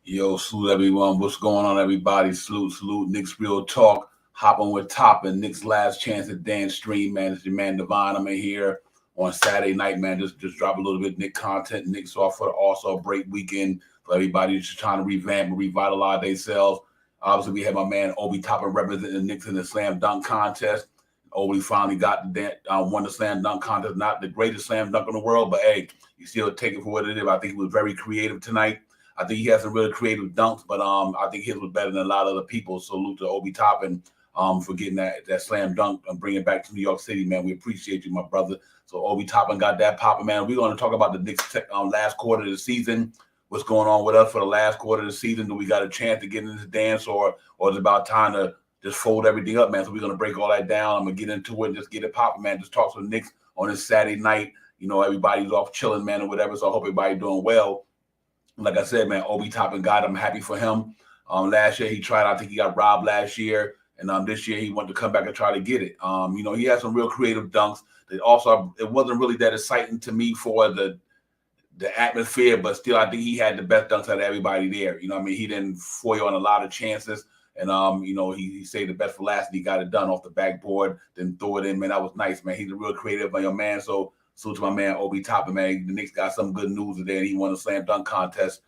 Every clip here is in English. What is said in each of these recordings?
Yo, salute everyone. What's going on, everybody? Salute. Knicks Real Talk. Hopping with Toppin. Knicks Last Chance to Dance Stream, man. It's your man Divine. I'm in here on Saturday night, man. Just drop a little bit of Knicks content. Knicks off for the All-Star break weekend for everybody just trying to revamp and revitalize themselves. Obviously, we have my man Obi Toppin representing the Knicks in the slam dunk contest. Obi finally got won the slam dunk contest. Not the greatest slam dunk in the world, but hey, you still take it for what it is. I think he was very creative tonight. I think he has some really creative dunks, but I think his was better than a lot of other people. Salute to Obi Toppin for getting that slam dunk and bringing it back to New York City, man. We appreciate you, my brother. So Obi Toppin got that popping, man. We're going to talk about the Knicks last quarter of the season. What's going on with us for the last quarter of the season? Do we got a chance to get in this dance, or is it about time to just fold everything up, man? So we're going to break all that down. I'm going to get into it and just get it popping, man. Just talk to the Knicks on this Saturday night. You know, everybody's off chilling, man, or whatever. So I hope everybody's doing well. Like I said, man, Obi Toppin got. I'm happy for him. Last year he tried. I think he got robbed last year, and this year he wanted to come back and try to get it. You know, he had some real creative dunks. That also, it wasn't really that exciting to me for the atmosphere, but still, I think he had the best dunks out of everybody there. You know, what I mean, he didn't foil on a lot of chances, and you know, he saved the best for last, and he got it done off the backboard, then threw it in. Man, that was nice, man. He's a real creative young man. So. Salute to my man Obi Toppin, man. The Knicks got some good news today, and he won a slam dunk contest.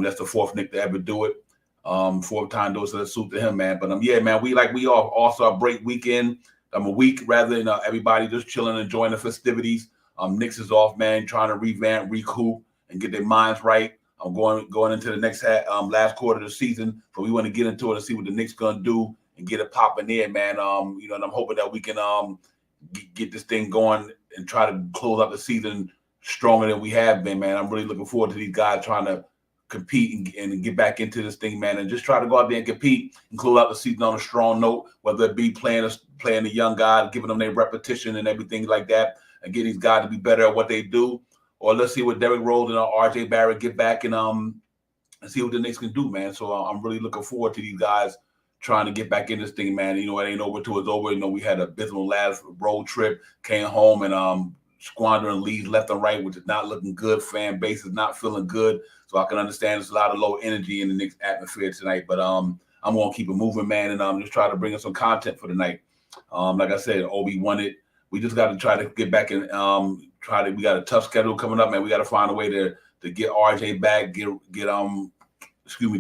That's the fourth Knick to ever do it. Fourth time though, so that's salute to him, man. But yeah, man, we all also a break weekend. A week rather than everybody just chilling, enjoying the festivities. Knicks is off, man, trying to revamp, recoup, and get their minds right. I'm going into the next last quarter of the season, but we want to get into it and see what the Knicks gonna do and get it popping there, man. You know, and I'm hoping that we can get this thing going and try to close out the season stronger than we have been, man. I'm really looking forward to these guys trying to compete and get back into this thing, man, and just try to go out there and compete and close out the season on a strong note, whether it be playing the young guys, giving them their repetition and everything like that, and get these guys to be better at what they do. Or let's see what Derrick Rose and RJ Barrett get back and see what the Knicks can do, man. So I'm really looking forward to these guys trying to get back in this thing, man. You know, it ain't over till it's over. You know, we had a abysmal last road trip, came home and squandering leads left and right, which is not looking good. Fan base is not feeling good. So I can understand there's a lot of low energy in the Knicks atmosphere tonight. But I'm going to keep it moving, man, and just try to bring us some content for the night. Like I said, Obi won it. We just got to try to get back and we got a tough schedule coming up, man. We got to find a way to get RJ back, get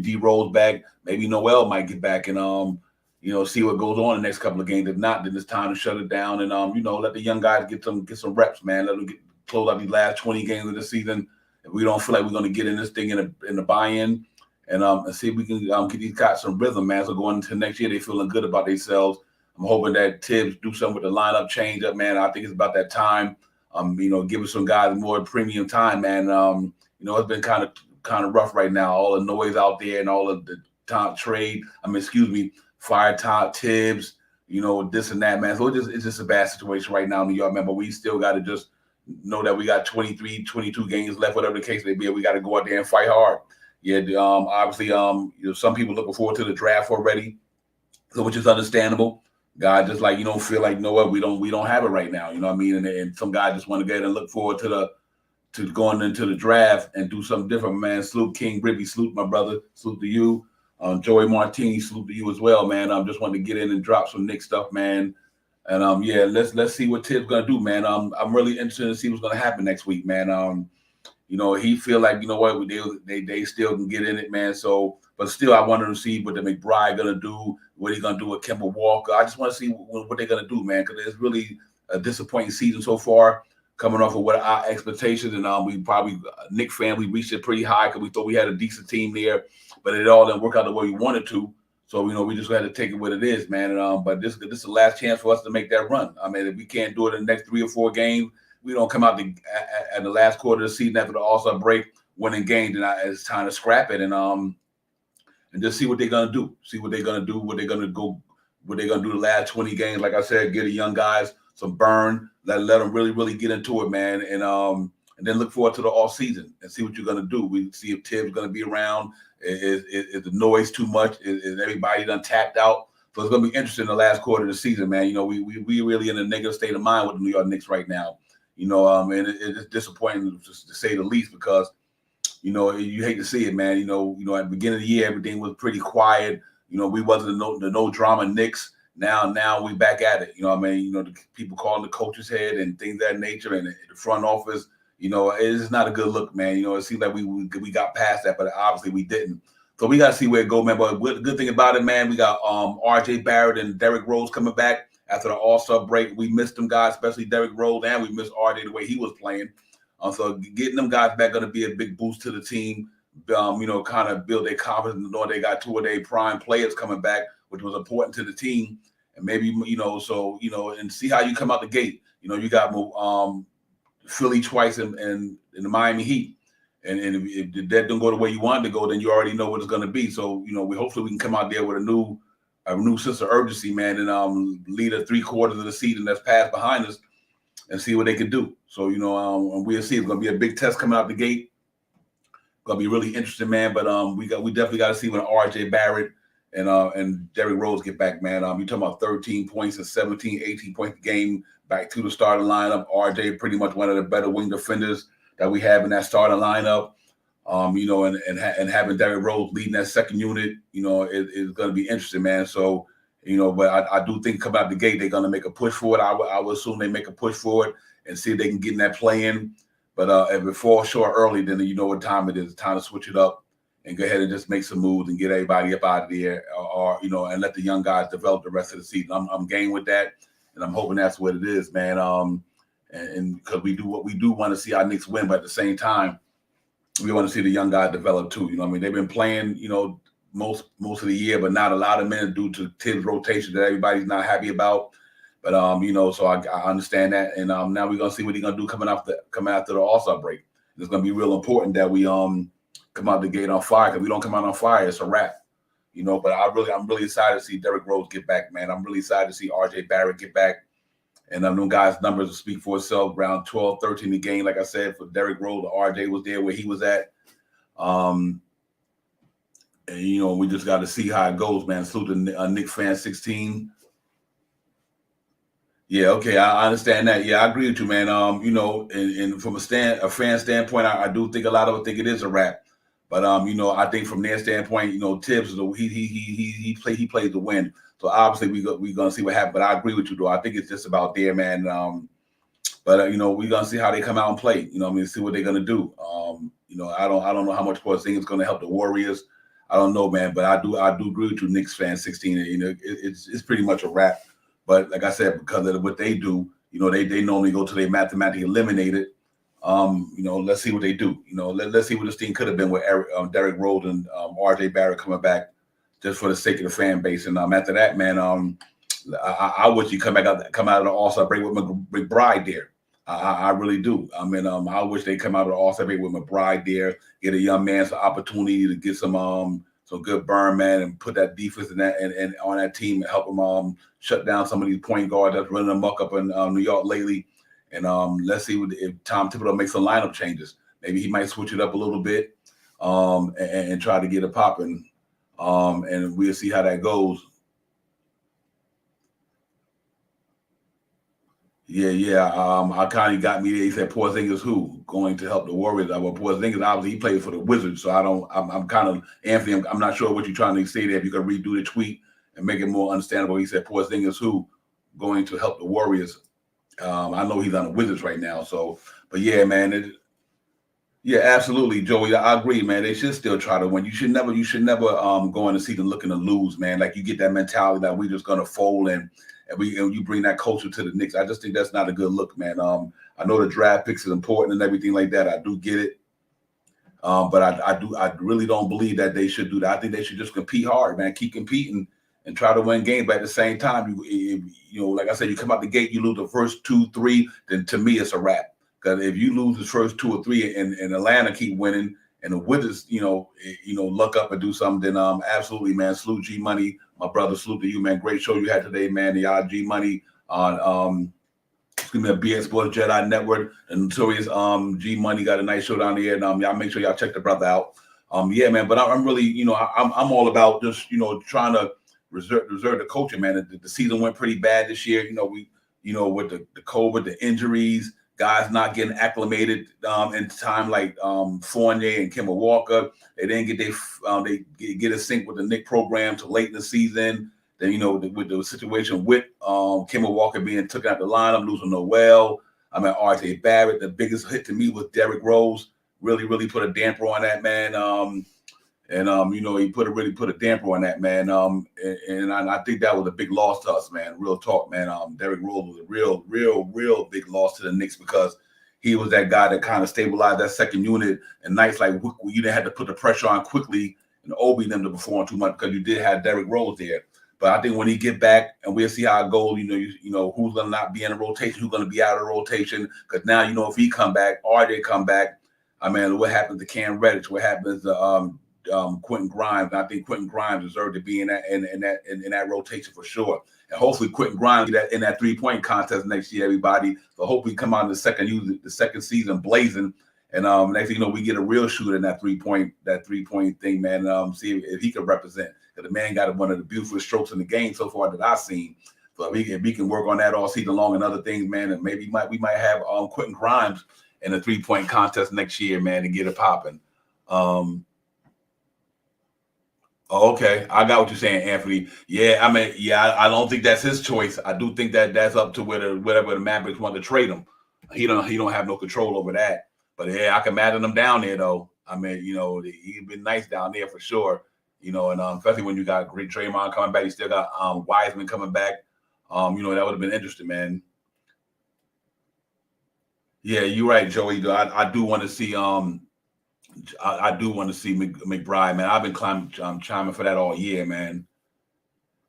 D Rose back. Maybe Noel might get back and you know, see what goes on in the next couple of games. If not, then it's time to shut it down and you know, let the young guys get some reps, man. Let them close out these last 20 games of the season. If we don't feel like we're going to get in this thing in the buy-in and see if we can get these guys some rhythm, man. So going into next year, they feeling good about themselves. I'm hoping that Tibbs do something with the lineup change up, man. I think it's about that time. You know, giving some guys more premium time, man. You know, it's been kind of rough right now. All the noise out there and all of the fire top Tibbs, you know, this and that, man. So it's just a bad situation right now in New York, man. But we still got to just know that we got 23, 22 games left, whatever the case may be. We got to go out there and fight hard. Yeah, obviously, you know, some people looking forward to the draft already, so which is understandable. Guys just like, you don't feel like, you know what, we don't have it right now. You know what I mean? And some guys just want to get and look forward to going into the draft and do something different, man. Salute King Ribby, salute my brother, salute to you. Joey Martini, salute to you as well, man. Just wanted to get in and drop some Knicks stuff, man. And yeah, let's see what Tibbs gonna do, man. I'm really interested to see what's gonna happen next week, man. You know, he feel like, you know what, they still can get in it, man. So, but still, I wanted to see what the McBride gonna do, what he's gonna do with Kemba Walker. I just want to see what they're gonna do, man, because it's really a disappointing season so far, coming off of what our expectations. And we probably Knick fan, we reached it pretty high because we thought we had a decent team there, but it all didn't work out the way we wanted to. So, you know, we just had to take it what it is, man. And but this is the last chance for us to make that run. I mean, if we can't do it in the next 3 or 4 games, we don't come out at the last quarter of the season after the All-Star break winning games, then it's time to scrap it and just see what they're gonna do. See what they're gonna do. What they're gonna do the last 20 games. Like I said, get the young guys some burn. Let them really get into it, man. And then look forward to the off season and see what you're gonna do. We see if Tibbs gonna be around. Is the noise too much? Is everybody done tapped out? So it's gonna be interesting in the last quarter of the season, man. You know, we really in a negative state of mind with the New York Knicks right now. You know, and it's disappointing to say the least because, you hate to see it, man. At the beginning of the year, everything was pretty quiet. We wasn't the no drama Knicks. Now we back at it. The people calling the coach's head and things of that nature, and the front office. It's not a good look, man. It seems like we got past that, but obviously we didn't. So we got to see where it goes, man. But the good thing about it, man, we got R.J. Barrett and Derrick Rose coming back after the All-Star break. We missed them guys, especially Derrick Rose, and we missed R.J. the way he was playing. So getting them guys back going to be a big boost to the team. Kind of build their confidence, knowing they got two of their prime players coming back, which was important to the team. And maybe and see how you come out the gate. You got Philly twice and the Miami Heat. And if that don't go the way you want it to go, then you already know what it's going to be. So, hopefully we can come out there with a new sense of urgency, man, and lead a 3/4 of the season that's passed behind us and see what they can do. So, and we'll see. It's going to be a big test coming out the gate. Going to be really interesting, man. But we definitely got to see when R.J. Barrett and Derrick Rose get back, man. You're talking about 13 points and 17, 18 points a game back to the starting lineup. R.J. pretty much one of the better wing defenders that we have in that starting lineup, and having Derrick Rose leading that second unit, is going to be interesting, man. So, but I do think coming out the gate, they're going to make a push for it. I would assume they make a push for it and see if they can get in that play in. But if it falls short early, then you know what time it is. It's time to switch it up and go ahead and just make some moves and get everybody up out of there, or and let the young guys develop the rest of the season. I'm game with that, and I'm hoping that's what it is, man. And because we do want to see our Knicks win, but at the same time, we want to see the young guys develop too. They've been playing, most of the year, but not a lot of minutes due to Tibbs rotation that everybody's not happy about. But so I understand that, and now we're gonna see what he's gonna do coming after the All-Star break. It's gonna be real important that we come out the gate on fire. Because we don't come out on fire, it's a wrap. But I'm really excited to see Derrick Rose get back, man. I'm really excited to see R.J. Barrett get back. And them guys' numbers will speak for itself. Around 12, 13 a game, like I said, for Derrick Rose. RJ was there where he was at. And, we just got to see how it goes, man. Salute to Knicks fan 16. Yeah, okay, I understand that. Yeah, I agree with you, man. And from a fan standpoint, I do think a lot of them think it is a wrap. But I think from their standpoint, Tibbs, he plays to win. So obviously we're gonna see what happens. But I agree with you, though. I think it's just about there, man. But we're gonna see how they come out and play. See what they're gonna do. I don't know how much Porzingis is gonna help the Warriors. I don't know, man. But I do agree with you, Knicks fan 16. It's pretty much a wrap. But like I said, because of what they do, they normally go to they mathematically eliminated. Let's see what they do. Let's see what this team could have been with Derrick Rose and R.J. Barrett coming back, just for the sake of the fan base. And after that, man, I wish you come out of the All-Star break with McBride there. I really do. I wish they come out of the All-Star break with McBride there, get a young man some opportunity to get some good burn, man, and put that defense in that and on that team and help them shut down some of these point guards that's running amok up in New York lately. And let's see if Tom Thibodeau makes some lineup changes. Maybe he might switch it up a little bit and try to get it popping. And we'll see how that goes. Yeah. I kind of got me there. He said Porzingis who going to help the Warriors. Well, Porzingis obviously he played for the Wizards, so I'm kind of Anthony. I'm not sure what you're trying to say there. If you can redo the tweet and make it more understandable. He said Porzingis who going to help the Warriors. I know he's on the Wizards right now. So, but yeah, man. Yeah, absolutely, Joey. I agree, man. They should still try to win. You should never go in the season looking to lose, man. Like you get that mentality that we're just gonna fold and you bring that culture to the Knicks. I just think that's not a good look, man. I know the draft picks is important and everything like that. I do get it. But I really don't believe that they should do that. I think they should just compete hard, man. Keep competing and try to win games. But at the same time, like I said, you come out the gate, you lose the first 2, 3, then to me it's a wrap. Because if you lose the first 2 or 3 and Atlanta keep winning and the Wizards, luck up and do something, then absolutely, man. Salute G Money, my brother. Salute to you, man. Great show you had today, man. The G Money on BS Sports Jedi Network. And Notorious G Money got a nice show down there. And y'all make sure y'all check the brother out. Yeah, man. But I'm really, I'm all about just, trying to reserve the culture, man. The season went pretty bad this year. With the COVID, the injuries. guys not getting acclimated in time like Fournier and Kemba Walker. They didn't get they get a sync with the Knicks program till late in the season. Then with the situation with Kemba Walker being taken out the lineup, losing Noel. I mean RJ Barrett. The biggest hit to me was Derrick Rose. Really put a damper on that man. He really put a damper on that man. And I think that was a big loss to us, man. Real talk, man. Derrick Rose was a real big loss to the Knicks because he was that guy that kind of stabilized that second unit. And nights like you didn't have to put the pressure on quickly and Obi them to perform too much because you did have Derrick Rose there. But I think when he get back and we'll see how it goes, who's gonna not be in the rotation, who's gonna be out of the rotation. Because now if he come back, RJ come back. I mean, what happens to Cam Reddish? What happens to Quentin Grimes? And I think Quentin Grimes deserved to be in that rotation for sure. And hopefully Quentin Grimes get in that 3-point contest next year, everybody. So hopefully come out in the second season blazing. And next thing you know, we get a real shooter in that 3-point thing, man. See if he can represent. Because the man got one of the beautiful strokes in the game so far that I've seen. So if he can work on that all season long and other things, man, and maybe we might have Quentin Grimes in a 3-point contest next year, man, and get it popping. Okay, I got what you're saying, Anthony. Yeah, I mean, I don't think that's his choice. I do think that's up to whatever the Mavericks want to trade him. He don't have no control over that. But yeah, I can imagine him down there though. I mean, he's been nice down there for sure. And especially when you got great Draymond coming back, you still got Wiseman coming back. That would have been interesting, man. Yeah, you're right, Joey. I do want to see I do want to see McBride, man. I've been chiming for that all year, man.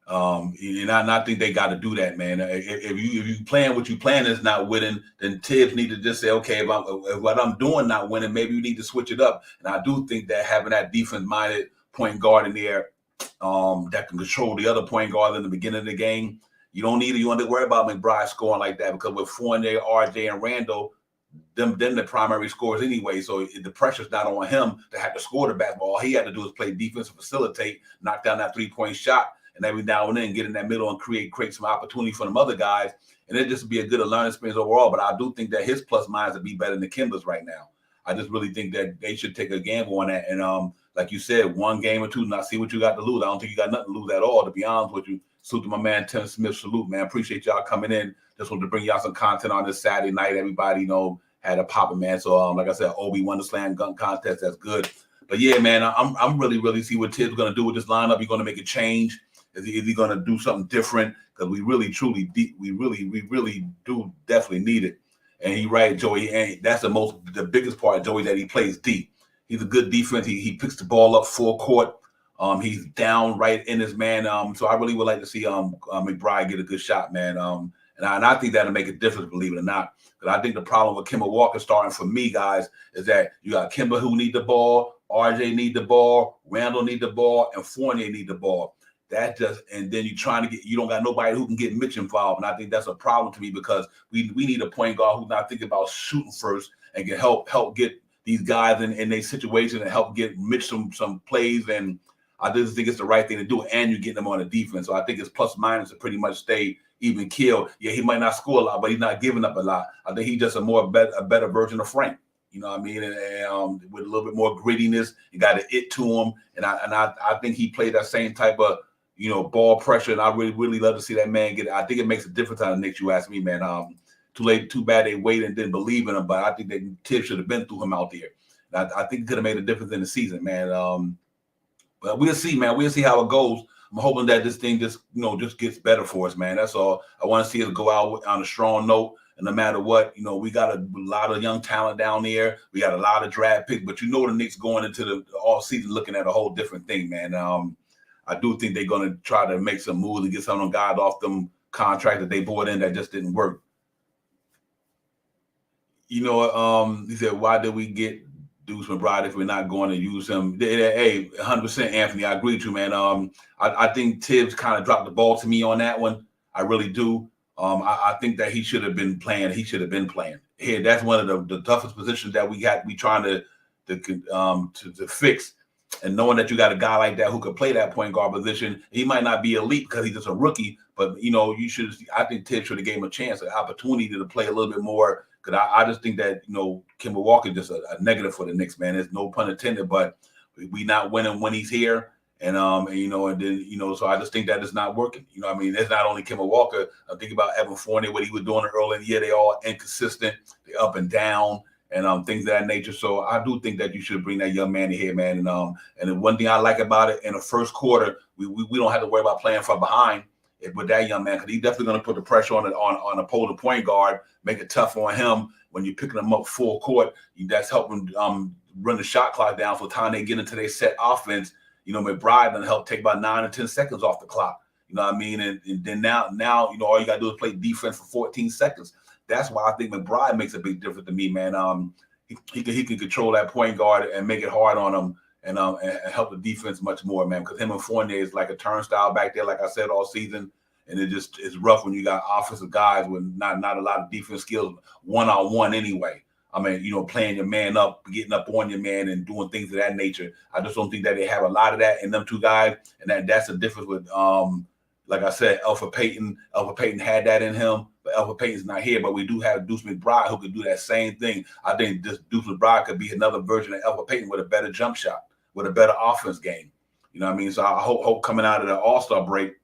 And I think they got to do that, man. If you playing what you playing is not winning, then Tibbs need to just say, okay, if what I'm doing not winning, maybe we need to switch it up. And I do think that having that defense-minded point guard in there that can control the other point guard in the beginning of the game, you don't have to worry about McBride scoring like that because with Fournier, RJ, and Randall, them the primary scorers anyway. So the pressure's not on him to have to score the basketball. All he had to do is play defense and facilitate, knock down that 3-point shot, and every now and then get in that middle and create some opportunity for them other guys. And it just be a good learning experience overall. But I do think that his plus minus would be better than Kemba's right now. I just really think that they should take a gamble on that. And like you said, one game or two, not see what you got to lose. I don't think you got nothing to lose at all, to be honest with you. Salute to my man, Tim Smith. Salute, man. Appreciate y'all coming in. Just wanted to bring y'all some content on this Saturday night. Everybody, had a popping, man. So, like I said, Obi won the slam dunk contest. That's good. But yeah, man, I'm really see what Tibbs going to do with this lineup. He's going to make a change. Is he going to do something different? Because we really do definitely need it. And he right, Joey. And that's the biggest part, Joey, that he plays deep. He's a good defense. He picks the ball up full court. He's down right in his man. So I really would like to see McBride get a good shot, man. And I think that'll make a difference, believe it or not. Because I think the problem with Kemba Walker starting for me, guys, is that you got Kemba who need the ball, RJ need the ball, Randall need the ball, and Fournier need the ball. And then you don't got nobody who can get Mitch involved. And I think that's a problem to me because we need a point guard who's not thinking about shooting first and can help get these guys in their situation and help get Mitch some plays. And I just think it's the right thing to do. And you get them on the defense. So I think it's plus minus to pretty much stay even kill. Yeah, he might not score a lot, but he's not giving up a lot. I think he's just a better version of Frank. You know what I mean? And with a little bit more grittiness, he got an it to him. And I think he played that same type of ball pressure. And I really love to see that man get it. I think it makes a difference on the Knicks. You ask me, man. Too bad they waited and didn't believe in him. But I think that Tibbs should have been through him out there. And I think it could have made a difference in the season, man. But we'll see, man. We'll see how it goes. I'm hoping that this thing just gets better for us, man. That's all. I want to see us go out on a strong note. And no matter what, we got a lot of young talent down there. We got a lot of draft picks, but the Knicks going into the all season looking at a whole different thing, man. I do think they're going to try to make some moves and get some of them guys off them contracts that they bought in that just didn't work. He said, why did we get Deuce McBride if we're not going to use him? Hey, 100%, Anthony. I agree with you, man. I think Tibbs kind of dropped the ball to me on that one. I really do. I think that he should have been playing. Here, that's one of the toughest positions that we trying to fix. And knowing that you got a guy like that who could play that point guard position, he might not be elite because he's just a rookie. But I think Tibbs should have gave him a chance, an opportunity to play a little bit more Because I just think that, Kemba Walker is just a negative for the Knicks, man. There's no pun intended, but we not winning when he's here. And then so I just think that it's not working. It's not only Kemba Walker. I think about Evan Fournier, what he was doing early in the year. They all inconsistent, they up and down, and things of that nature. So I do think that you should bring that young man in here, man. And the one thing I like about it, in the first quarter, we don't have to worry about playing from behind with that young man, because he's definitely going to put the pressure on opposing point guard, make it tough on him when you're picking him up full court. That's helping run the shot clock down for the time they get into their set offense. McBride done help take about 9 or 10 seconds off the clock. And then now all you got to do is play defense for 14 seconds. That's why I think McBride makes a big difference to me, man. He can control that point guard and make it hard on him, and help the defense much more, man. Because him and Fournier is like a turnstile back there, like I said, all season. And it's rough when you got offensive guys with not a lot of defense skills one-on-one anyway. Playing your man up, getting up on your man, and doing things of that nature. I just don't think that they have a lot of that in them two guys, and that's the difference with, like I said, Elfrid Payton. Elfrid Payton had that in him, but Elfrid Payton's not here. But we do have Deuce McBride, who could do that same thing. I think this Deuce McBride could be another version of Elfrid Payton with a better jump shot, with a better offense game. So I hope coming out of the All-Star break,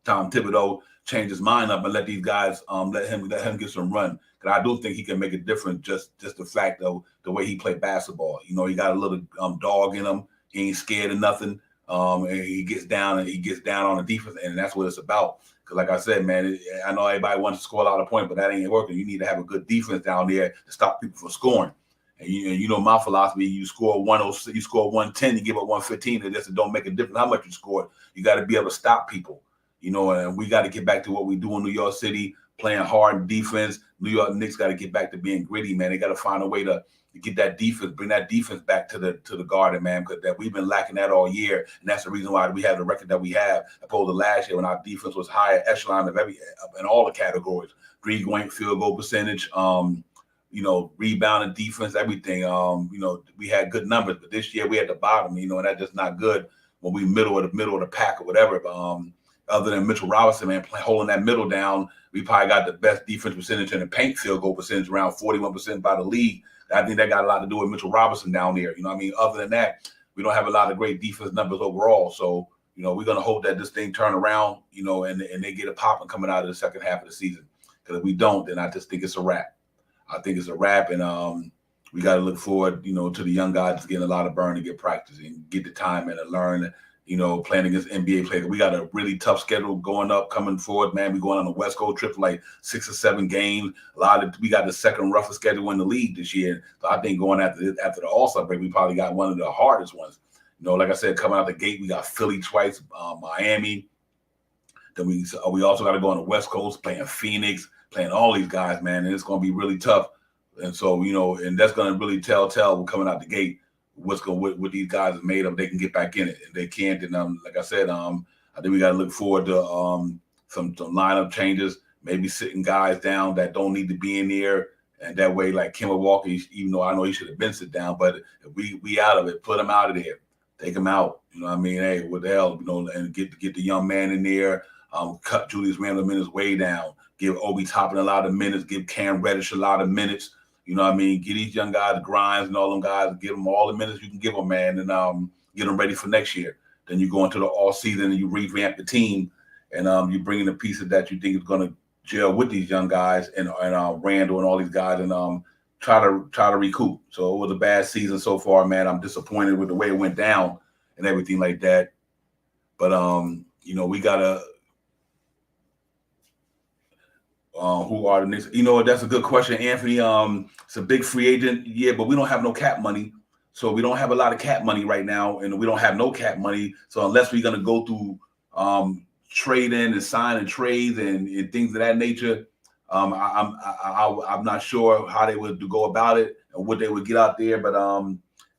Tom Thibodeau change his mind up and let these guys let him get some run. Because I do think he can make a difference, just the fact of the way he played basketball. He got a little dog in him. He ain't scared of nothing. And he gets down on the defense, and that's what it's about. Because like I said, man, I know everybody wants to score a lot of points, but that ain't working. You need to have a good defense down there to stop people from scoring. And my philosophy: you score 106, you score 110, you give up 115. It just don't make a difference how much you score. You got to be able to stop people. And we got to get back to what we do in New York City, playing hard defense. New York Knicks got to get back to being gritty, man. They got to find a way to get that defense, bring that defense back to the Garden, man, because that we've been lacking that all year, and that's the reason why we have the record that we have, opposed to last year when our defense was higher echelon of in all the categories: 3-point field goal percentage, rebounding defense, everything. We had good numbers, but this year we had the bottom, and that's just not good when we middle of the pack or whatever. But other than Mitchell Robinson, man, holding that middle down, we probably got the best defense percentage in the paint field goal percentage, around 41% by the league. I think that got a lot to do with Mitchell Robinson down there. Other than that, we don't have a lot of great defense numbers overall. So, we're going to hope that this thing turn around, and they get a popping coming out of the second half of the season. Because if we don't, then I just think it's a wrap. I think it's a wrap, and we got to look forward, to the young guys getting a lot of burn to get practice and get the time and to learn, playing against NBA players. We got a really tough schedule coming forward, man. We're going on a West Coast trip for like 6 or 7 games. We got the second roughest schedule in the league this year. So I think going after the All-Star break, we probably got one of the hardest ones. Like I said, coming out the gate, we got Philly twice, Miami. Then we also got to go on the West Coast, playing Phoenix, playing all these guys, man. And it's going to be really tough. And so, and that's going to really tell coming out the gate what these guys are made of. They can get back in it. If they can't, then like I said, I think we got to look forward to some lineup changes, maybe sitting guys down that don't need to be in there, and that way, like Kemba Walker, even though I know he should have been sit down, but if we out of it, put him out of there, take him out. Hey, what the hell, and get the young man in there, cut Julius Randle minutes way down, give Obi Toppin a lot of minutes, give Cam Reddish a lot of minutes. Get these young guys, Grimes and all them guys, give them all the minutes you can give them, man, and get them ready for next year. Then you go into the all season and you revamp the team, and you bring in the pieces that you think is going to gel with these young guys and Randall and all these guys, and try to recoup. So it was a bad season so far, man. I'm disappointed with the way it went down and everything like that. But we gotta. Who are the Knicks? That's a good question, Anthony. It's a big free agent, yeah, but we don't have no cap money. So we don't have a lot of cap money right now, and we don't have no cap money. So unless we're going to go through trading and signing trades and things of that nature, I'm not sure how they would go about it and what they would get out there. But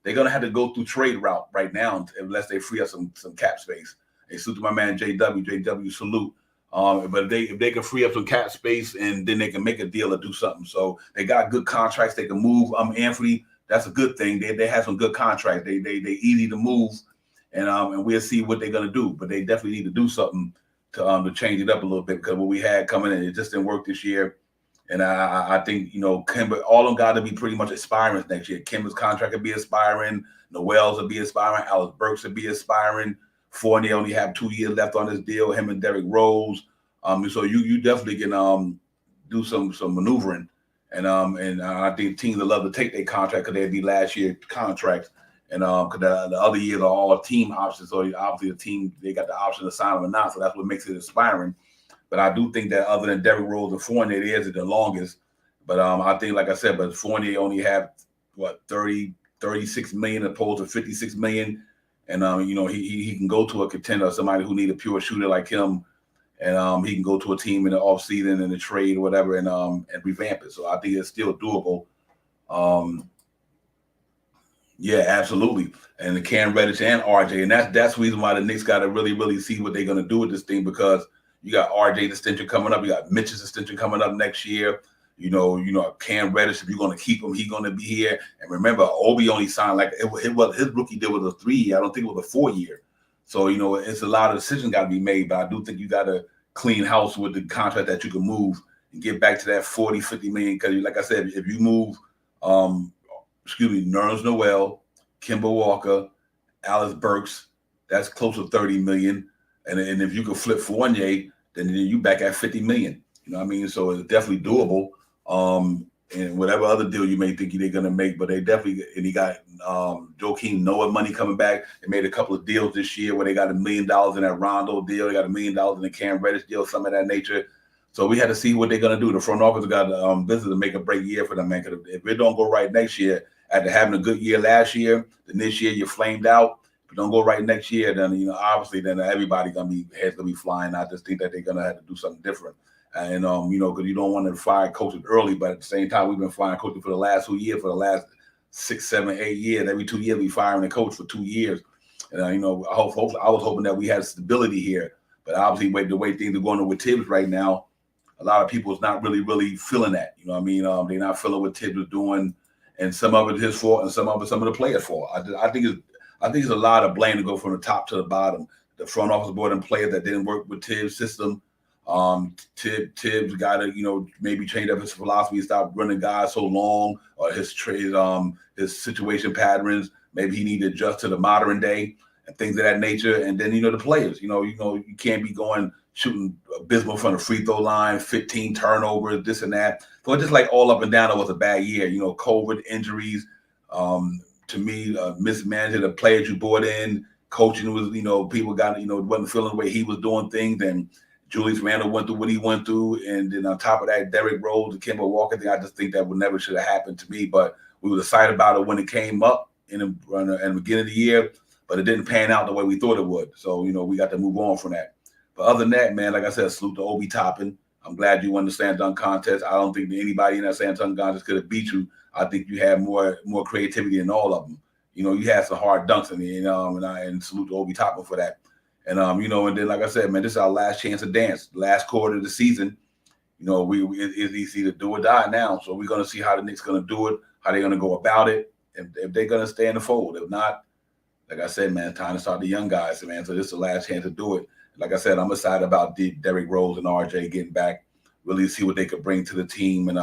they're going to have to go through trade route right now unless they free up some cap space. Hey, salute to my man JW, salute. But if they can free up some cap space, and then they can make a deal or do something. So they got good contracts. They can move. Anthony, that's a good thing. They have some good contracts. They easy to move, and we'll see what they're gonna do. But they definitely need to do something to change it up a little bit, because what we had coming in, it just didn't work this year. And I think, Kimber, all of them got to be pretty much aspiring next year. Kimber's contract could be aspiring. Noel's will be aspiring. Alice Burks will be aspiring. Fournier only have 2 years left on his deal. Him and Derrick Rose. So you definitely can do some maneuvering. And I think teams would love to take their contract because they'd be last year's contracts. And because the other years are all team options. So obviously the team, they got the option to sign them or not. So that's what makes it aspiring. But I do think that other than Derrick Rose and Fournier, it is the longest. But I think, like I said, but Fournier only have 36 million opposed to 56 million. And he can go to a contender, somebody who need a pure shooter like him, and he can go to a team in the offseason in the trade or whatever, and revamp it. So I think it's still doable. Yeah, absolutely. And the Cam Reddish and RJ, and that's the reason why the Knicks got to really, really see what they're going to do with this thing, because you got RJ extension coming up. You got Mitch's extension coming up next year. Cam Reddish, if you're going to keep him, he's going to be here. And remember, Obi only signed his rookie deal was a 3-year. I don't think it was a 4-year. So, it's a lot of decisions got to be made. But I do think you got to clean house with the contract that you can move and get back to that 40, 50 million. Because, like I said, if you move, Nerlens Noel, Kemba Walker, Alice Burks, that's close to 30 million. And if you could flip Fournier, then you back at 50 million. You know what I mean? So it's definitely doable. And whatever other deal you may think they're going to make, but they definitely, and he got Joakim Noah money coming back. They made a couple of deals this year where they got $1 million in that Rondo deal. They got $1 million in the Cam Reddish deal, some of that nature. So we had to see what they're going to do. The front office got this is a make or break year for them, man. Because if it don't go right next year, after having a good year last year, then this year you're flamed out. If it don't go right next year, then obviously then everybody heads gonna be flying. I just think that they're gonna have to do something different. And because you don't want to fire coaches early, but at the same time, we've been firing coaches for the last 2 years, for the last 6, 7, 8 years. Every 2 years, we firing a coach for 2 years. And I was hoping that we had stability here, but obviously, the way things are going on with Tibbs right now, a lot of people is not really, really feeling that. You know what I mean? They're not feeling what Tibbs is doing, and some of it is his fault, and some of the players' fault. I think it's a lot of blame to go from the top to the bottom. The front office board and players that didn't work with Tibbs' system. Tibbs got to maybe change up his philosophy, stop running guys so long, or his situation patterns. Maybe he need to adjust to the modern day and things of that nature. And then the players, you can't be going shooting abysmal from the free throw line, 15 turnovers, this and that. So it's just like all up and down. It was a bad year. COVID, injuries. To me, mismanaging the players you brought in. Coaching was, people got, wasn't feeling the way he was doing things, and Julius Randle went through what he went through, and then on top of that, Derrick Rose, the Kemba Walker thing, I just think that never should have happened to me. But we were excited about it when it came up in the beginning of the year, but it didn't pan out the way we thought it would. So, we got to move on from that. But other than that, man, like I said, salute to Obi Toppin. I'm glad you won the slam dunk contest. I don't think that anybody in that slam dunk contest could have beat you. I think you had more creativity than all of them. You had some hard dunks in me, and salute to Obi Toppin for that. And and then like I said, man, this is our last chance to dance. Last quarter of the season, it's easy to do or die now. So we're gonna see how the Knicks gonna do it, how they're gonna go about it, if they're gonna stay in the fold. If not, like I said, man, time to start the young guys, man. So this is the last chance to do it. Like I said, I'm excited about Derrick Rose and RJ getting back, really see what they could bring to the team, and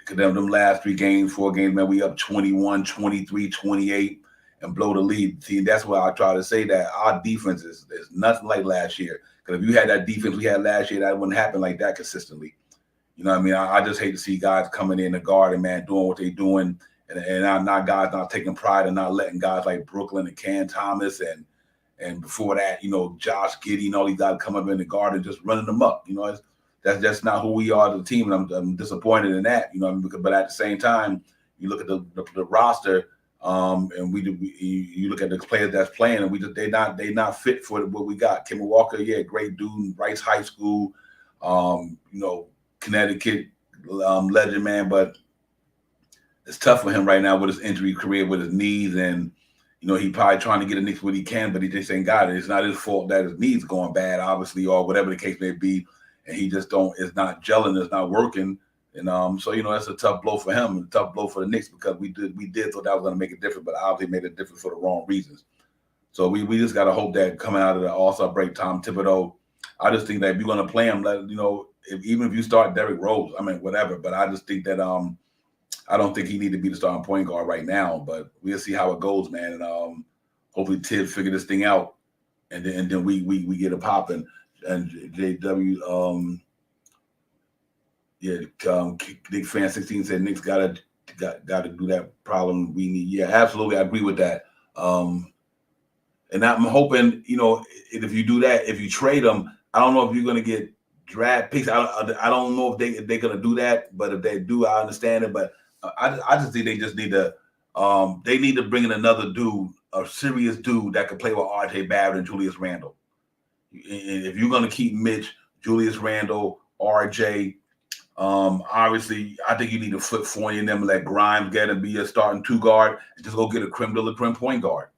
them last 4 games, man, we up 21, 23, 28. And blow the lead. See, that's why I try to say that our defense is nothing like last year. Because if you had that defense we had last year, that wouldn't happen like that consistently. You know what I mean? I just hate to see guys coming in the guard and, man, doing what they're doing, and not guys not taking pride and not letting guys like Brooklyn and Cam Thomas and before that, Josh Giddey and all these guys come up in the guard and just running them up. That's just not who we are as a team, and I'm disappointed in that. But at the same time, you look at the roster. And you look at the players that's playing, and they not fit for what we got. Kemba Walker, yeah, great dude, Rice High School, Connecticut legend, man, but it's tough for him right now with his injury career, with his knees, and he probably trying to get a Knicks what he can, but he just ain't got it. It's not his fault that his knees going bad, obviously, or whatever the case may be, and he just it's not gelling, it's not working. And so that's a tough blow for him, and a tough blow for the Knicks, because we did thought that was going to make a difference, but obviously made a difference for the wrong reasons. So we just got to hope that coming out of the All-Star break, Tom Thibodeau I just think that if you're gonna play him, even if you start Derrick Rose, I mean whatever. But I just think that I don't think he need to be the starting point guard right now. But we'll see how it goes, man. And hopefully Tibbs figure this thing out, and then we get it popping. And JW, Nick fan 16 said Knicks got to do that problem we need. Yeah, absolutely, I agree with that. And I'm hoping, if you do that, if you trade them, I don't know if you're going to get draft picks. I don't know if they're going to do that, but if they do, I understand it. But I just think they just need to bring in another dude, a serious dude that can play with R.J. Barrett and Julius Randle. And if you're going to keep Mitch, Julius Randle, R.J., obviously, I think you need to flip Fournier and them and let Grimes get and be a starting two guard and just go get a creme de la creme point guard.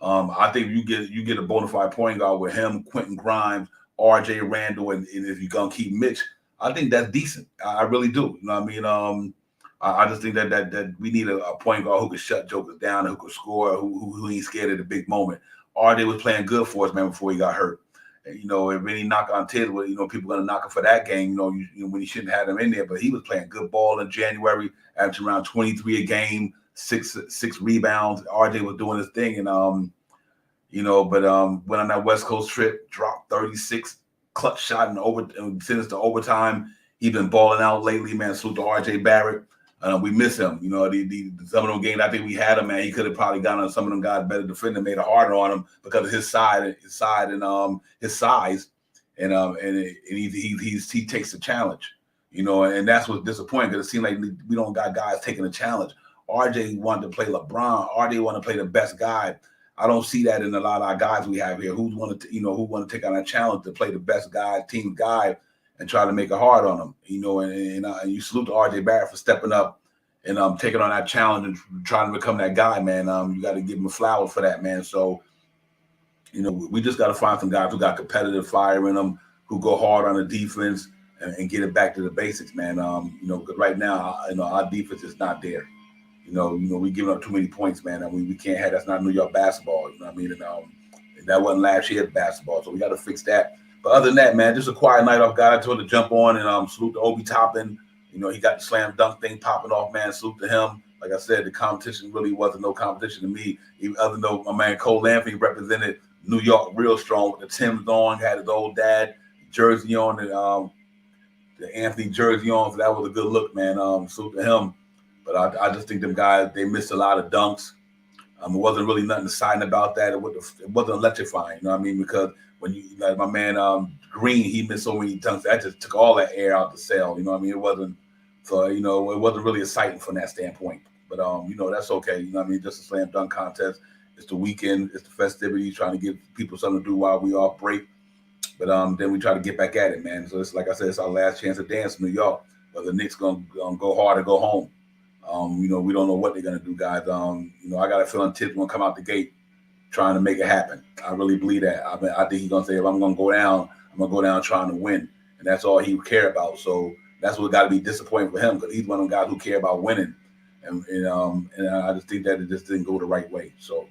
I think you get a bona fide point guard with him, Quentin Grimes, R.J. Randall, and if you're gonna keep Mitch, I think that's decent. I really do. You know what I mean? I just think that we need a point guard who can shut jokers down, who can score, who ain't scared of the big moment. R.J. was playing good for us, man, before he got hurt. And, if any knock on Tibbs, people gonna knock him for that game. When he shouldn't have him in there, but he was playing good ball in January, averaging around 23 a game, six rebounds. RJ was doing his thing, and went on that West Coast trip, dropped 36, clutch shot and sent us to overtime. He's been balling out lately, man. Salute to RJ Barrett. We miss him. Some of them games I think we had him, man. He could have probably gotten on some of them guys better defender, made it harder on him because of his side and his size, and he takes the challenge, and that's what's disappointing because it seems like we don't got guys taking the challenge. RJ wanted to play LeBron. RJ wanted to play the best guy. I don't see that in a lot of our guys we have here who want to take on a challenge to play the best guy, team guy, and try to make it hard on them, and you salute to RJ Barrett for stepping up and taking on that challenge and trying to become that guy, man. You got to give him a flower for that, man. So, we just got to find some guys who got competitive fire in them, who go hard on the defense and get it back to the basics, man. Because right now, our defense is not there. We giving up too many points, man. And we can't have. That's not New York basketball. You know what I mean? And that wasn't last year's basketball, so we got to fix that. But other than that, man, just a quiet night off. God, I told to jump on and salute to Obi Toppin. He got the slam dunk thing popping off, man. Salute to him. Like I said, the competition really wasn't no competition to me, even other than my man Cole Anthony represented New York real strong with the Timbs on, had his old dad jersey on, and the Anthony jersey on. So that was a good look, man. Salute to him. But I just think them guys, they missed a lot of dunks. It wasn't really nothing exciting about that. It wasn't electrifying, you know what I mean? Because when like my man Green, he missed so many dunks. That just took all that air out the sail, you know what I mean? It wasn't really exciting from that standpoint. But that's okay, you know what I mean? Just a slam dunk contest. It's the weekend, it's the festivities, trying to give people something to do while we all break. But then we try to get back at it, man. So it's like I said, it's our last chance to dance in New York. But the Knicks gonna go hard or go home. We don't know what they're gonna do, guys. I got a feeling Tibbs gonna come out the gate trying to make it happen. I really believe that. I think he's gonna say, if I'm gonna go down, I'm gonna go down trying to win, and that's all he care about. So that's what got to be disappointing for him because he's one of the guys who care about winning, and I just think that it just didn't go the right way. So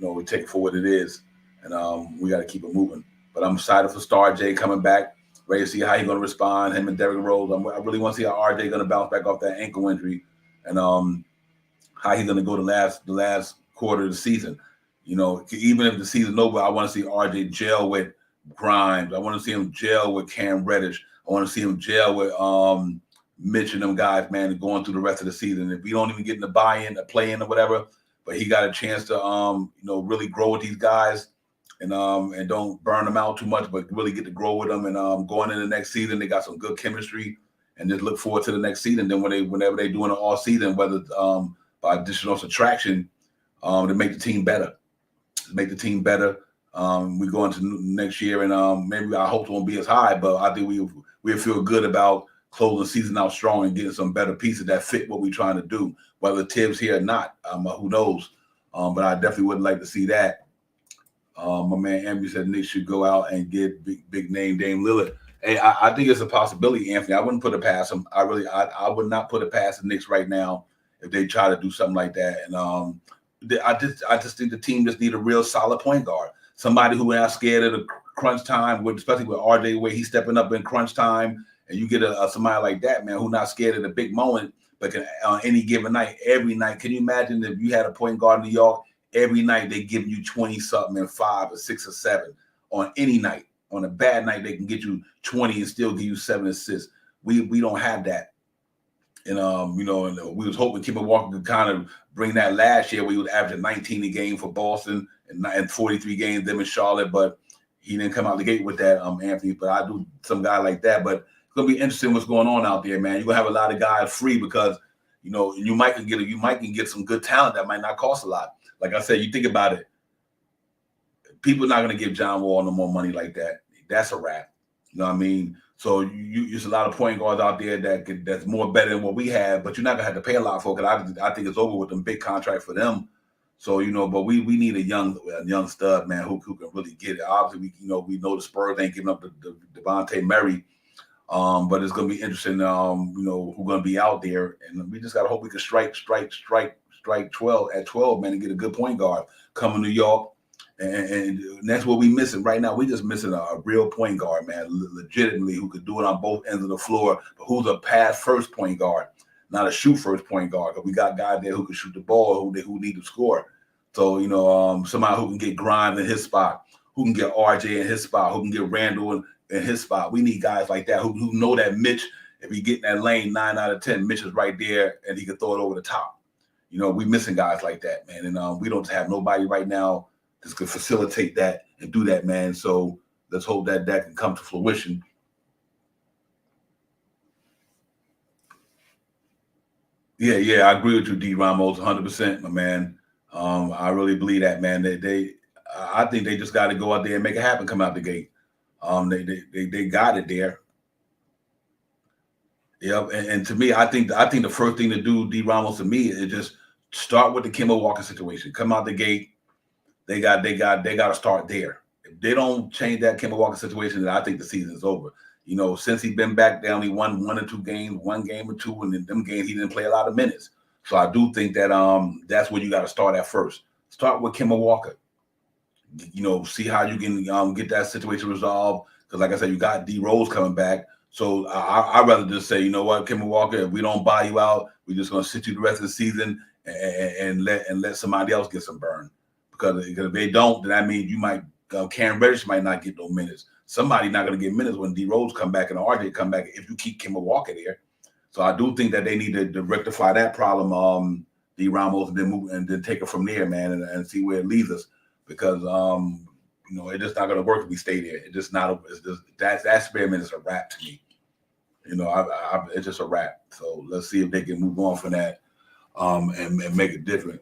we take it for what it is, and we got to keep it moving. But I'm excited for Star J coming back, ready to see how he's gonna respond. Him and Derrick Rose. I really want to see how RJ gonna bounce back off that ankle injury. And how he's going to go the last quarter of the season. Even if the season's over, I want to see RJ gel with Grimes. I want to see him gel with Cam Reddish. I want to see him gel with Mitch and them guys, man, going through the rest of the season. If we don't even get in the buy-in, the play-in or whatever, but he got a chance to, really grow with these guys and don't burn them out too much, but really get to grow with them. And going into the next season, they got some good chemistry. And just look forward to the next season. Then whenever they're doing it all season, whether by additional subtraction, to make the team better. We go into next year, and maybe our hopes won't be as high, but I think we feel good about closing the season out strong and getting some better pieces that fit what we're trying to do. Whether Tibbs here or not, who knows? But I definitely would like to see that. My man Andrew said Knicks should go out and get big name Dame Lillard. Hey, I think it's a possibility, Anthony. I wouldn't put it past him. I would not put it past the Knicks right now if they try to do something like that. And I just think the team just need a real solid point guard, somebody who ain't scared of crunch time, especially with RJ where he's stepping up in crunch time, and you get somebody like that, man, who's not scared of the big moment, but can on any given night, every night. Can you imagine if you had a point guard in New York, every night they giving you 20 something and 5 or 6 or 7 on any night. On a bad night, they can get you 20 and still give you 7 assists. We don't have that. And and we was hoping Kemba Walker could kind of bring that last year where he was averaging 19 a game for Boston and 43 games them in Charlotte, but he didn't come out the gate with that, Anthony. But I do some guy like that. But it's gonna be interesting what's going on out there, man. You're gonna have a lot of guys free because you might can get some good talent that might not cost a lot. Like I said, you think about it, people are not gonna give John Wall no more money like that. That's a wrap. You know what I mean? So there's a lot of point guards out there that's more better than what we have, but you're not gonna have to pay a lot for it. Because I think it's over with them big contracts for them. So but we need a young stud, man, who can really get it. Obviously, we know the Spurs ain't giving up the Devontae Murray, but it's gonna be interesting. Who's gonna be out there, and we just gotta hope we can strike 12 at 12, man, and get a good point guard come to New York. And that's what we missing right now. We just missing a real point guard, man, legitimately, who could do it on both ends of the floor, but who's a pass first point guard, not a shoot first point guard. Because we got guys there who can shoot the ball, who need to score. So somebody who can get Grimes in his spot, who can get RJ in his spot, who can get Randall in his spot. We need guys like that who know that Mitch, if he get in that lane 9 out of 10, Mitch is right there and he can throw it over the top. We missing guys like that, man, and we don't have nobody right now just could facilitate that and do that, man. So let's hope that can come to fruition. Yeah, I agree with you, D. Ramos, 100%, my man. I really believe that, man. I think they just got to go out there and make it happen. Come out the gate. They got it there. Yep, and to me, I think the first thing to do, D. Ramos, to me, is just start with the Kemba Walker situation. Come out the gate. They got to start there. If they don't change that Kemba Walker situation, then I think the season is over. Since he's been back, they only won 1 or 2 games, 1 game or 2, and in them games he didn't play a lot of minutes. So I do think that that's where you got to start at first. Start with Kemba Walker. See how you can get that situation resolved. Because like I said, you got D Rose coming back. So I'd rather just say, you know what, Kemba Walker, if we don't buy you out, we're just gonna sit you the rest of the season and let somebody else get some burn. Because if they don't, then that means you might Cam Reddish might not get no minutes. Somebody not going to get minutes when D Rose come back and RJ come back if you keep Kemba Walker there. So I do think that they need to rectify that problem, D Ramos, and then move and then take it from there, man, and see where it leads us. Because it's just not going to work if we stay there. It's just not. That experiment is a wrap to me. It's just a wrap. So let's see if they can move on from that and make it different.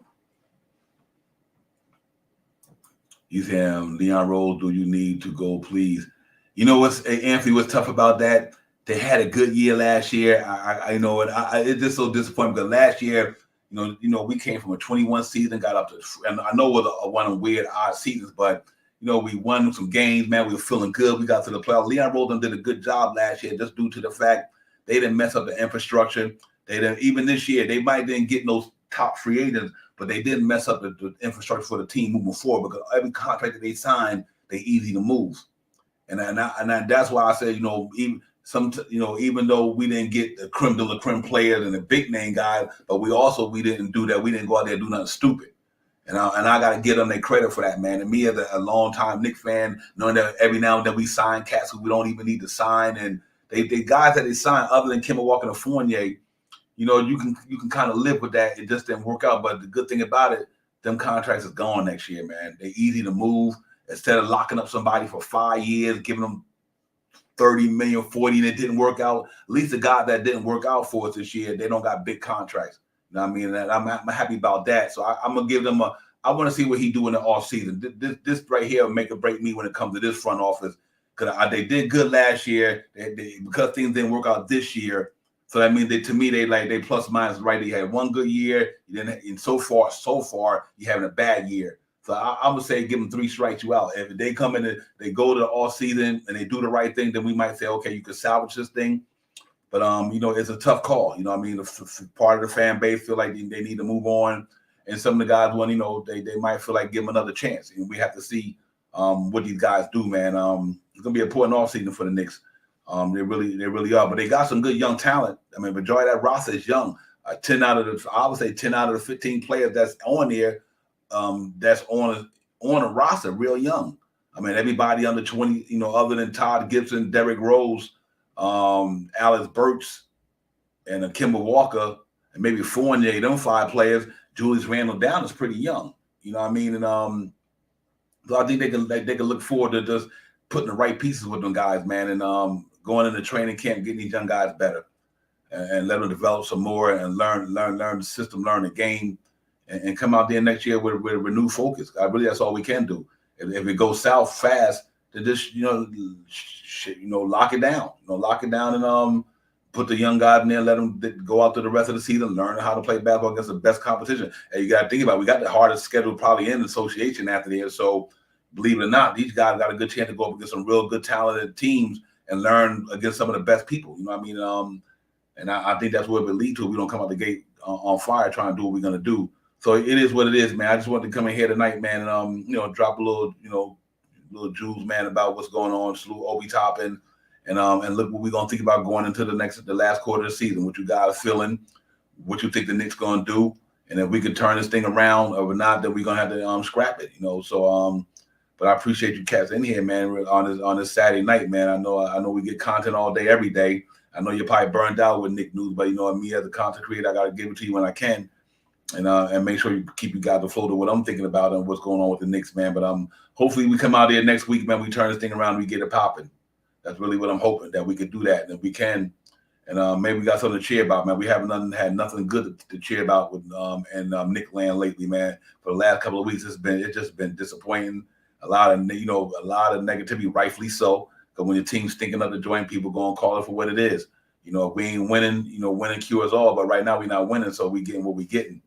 You say, Leon Rose, do you need to go, please? Anthony, what's tough about that? They had a good year last year. It's just so disappointing because last year, we came from a 21 season, got up to, and I know it was one of weird odd seasons, but we won some games, man. We were feeling good. We got to the playoffs. Leon Rose did a good job last year, just due to the fact they didn't mess up the infrastructure. They didn't, even this year, they might didn't get those top free agents, but they didn't mess up the infrastructure for the team moving forward because every contract that they signed, they easy to move. And that's why I said, even though we didn't get the creme de la creme players and the big name guys, but we didn't do that. We didn't go out there and do nothing stupid. And I got to give them their credit for that, man. And me as a long-time Knicks fan, knowing that every now and then we sign cats who we don't even need to sign, and they guys that they sign other than Kemba Walker and Fournier, you can kind of live with that. It just didn't work out. But the good thing about it, them contracts is gone next year, man. They're easy to move. Instead of locking up somebody for 5 years, giving them 30 million, 40, and it didn't work out. At least the guys that didn't work out for us this year, they don't got big contracts. You know what I mean? And I'm happy about that. So I'm going to give them I want to see what he do in the offseason. This right here will make or break me when it comes to this front office. Because they did good last year. Because things didn't work out this year. So that means they plus minus right. They had one good year. And so far, you having a bad year. So I'm gonna say give them 3 strikes, you out. If they come in and they go to the all season and they do the right thing, then we might say, okay, you can salvage this thing. But it's a tough call. You know what I mean? Part of the fan base feel like they need to move on, and some of the guys want, they might feel like give them another chance. And we have to see what these guys do, man. It's gonna be an important offseason for the Knicks. They really are. But they got some good young talent. I mean, majority of that roster is young. I would say 10 out of the 15 players that's on there, that's on a roster, real young. I mean, everybody under 20, other than Todd Gibson, Derrick Rose, Alex Burks, and Kemba Walker, and maybe Fournier, them 5 players. Julius Randle down is pretty young. You know what I mean? And so I think they can look forward to just putting the right pieces with them guys, man, and going into training camp, getting these young guys better, and let them develop some more and learn the system, learn the game, and come out there next year with a renewed focus. That's all we can do. If it goes south fast, then just lock it down, and put the young guys in there, let them go out to the rest of the season, learn how to play basketball against the best competition. And you got to think about it, we got the hardest schedule probably in the association after there. So believe it or not, these guys got a good chance to go up against some real good talented teams and learn against some of the best people. You know what I mean? And I think that's what it would lead to if we don't come out the gate on fire trying to do what we're going to do. So it is what it is, man. I just wanted to come in here tonight, man, and drop a little jewels, man, about what's going on. Salute Obi Toppin. And look what we're gonna think about going into the last quarter of the season. What you guys are feeling, what you think the Knicks gonna do, and if we could turn this thing around or not, then we're gonna have to scrap it. So but I appreciate you cats in here, man, on this Saturday night, man. I know we get content all day, every day. I know you're probably burned out with Knick news, but me as a content creator, I gotta give it to you when I can, and make sure you keep you guys afloat of what I'm thinking about and what's going on with the Knicks, man. But hopefully we come out there next week, man. We turn this thing around, and we get it popping. That's really what I'm hoping, that we could do that, and if we can, and maybe we got something to cheer about, man. We haven't had nothing good to cheer about with Knick land lately, man. For the last couple of weeks, it's just been disappointing. A lot of negativity, rightfully so. Because when your team's stinking up the joint, people go and call it for what it is. If we ain't winning, winning cures all. But right now we're not winning, so we getting what we getting.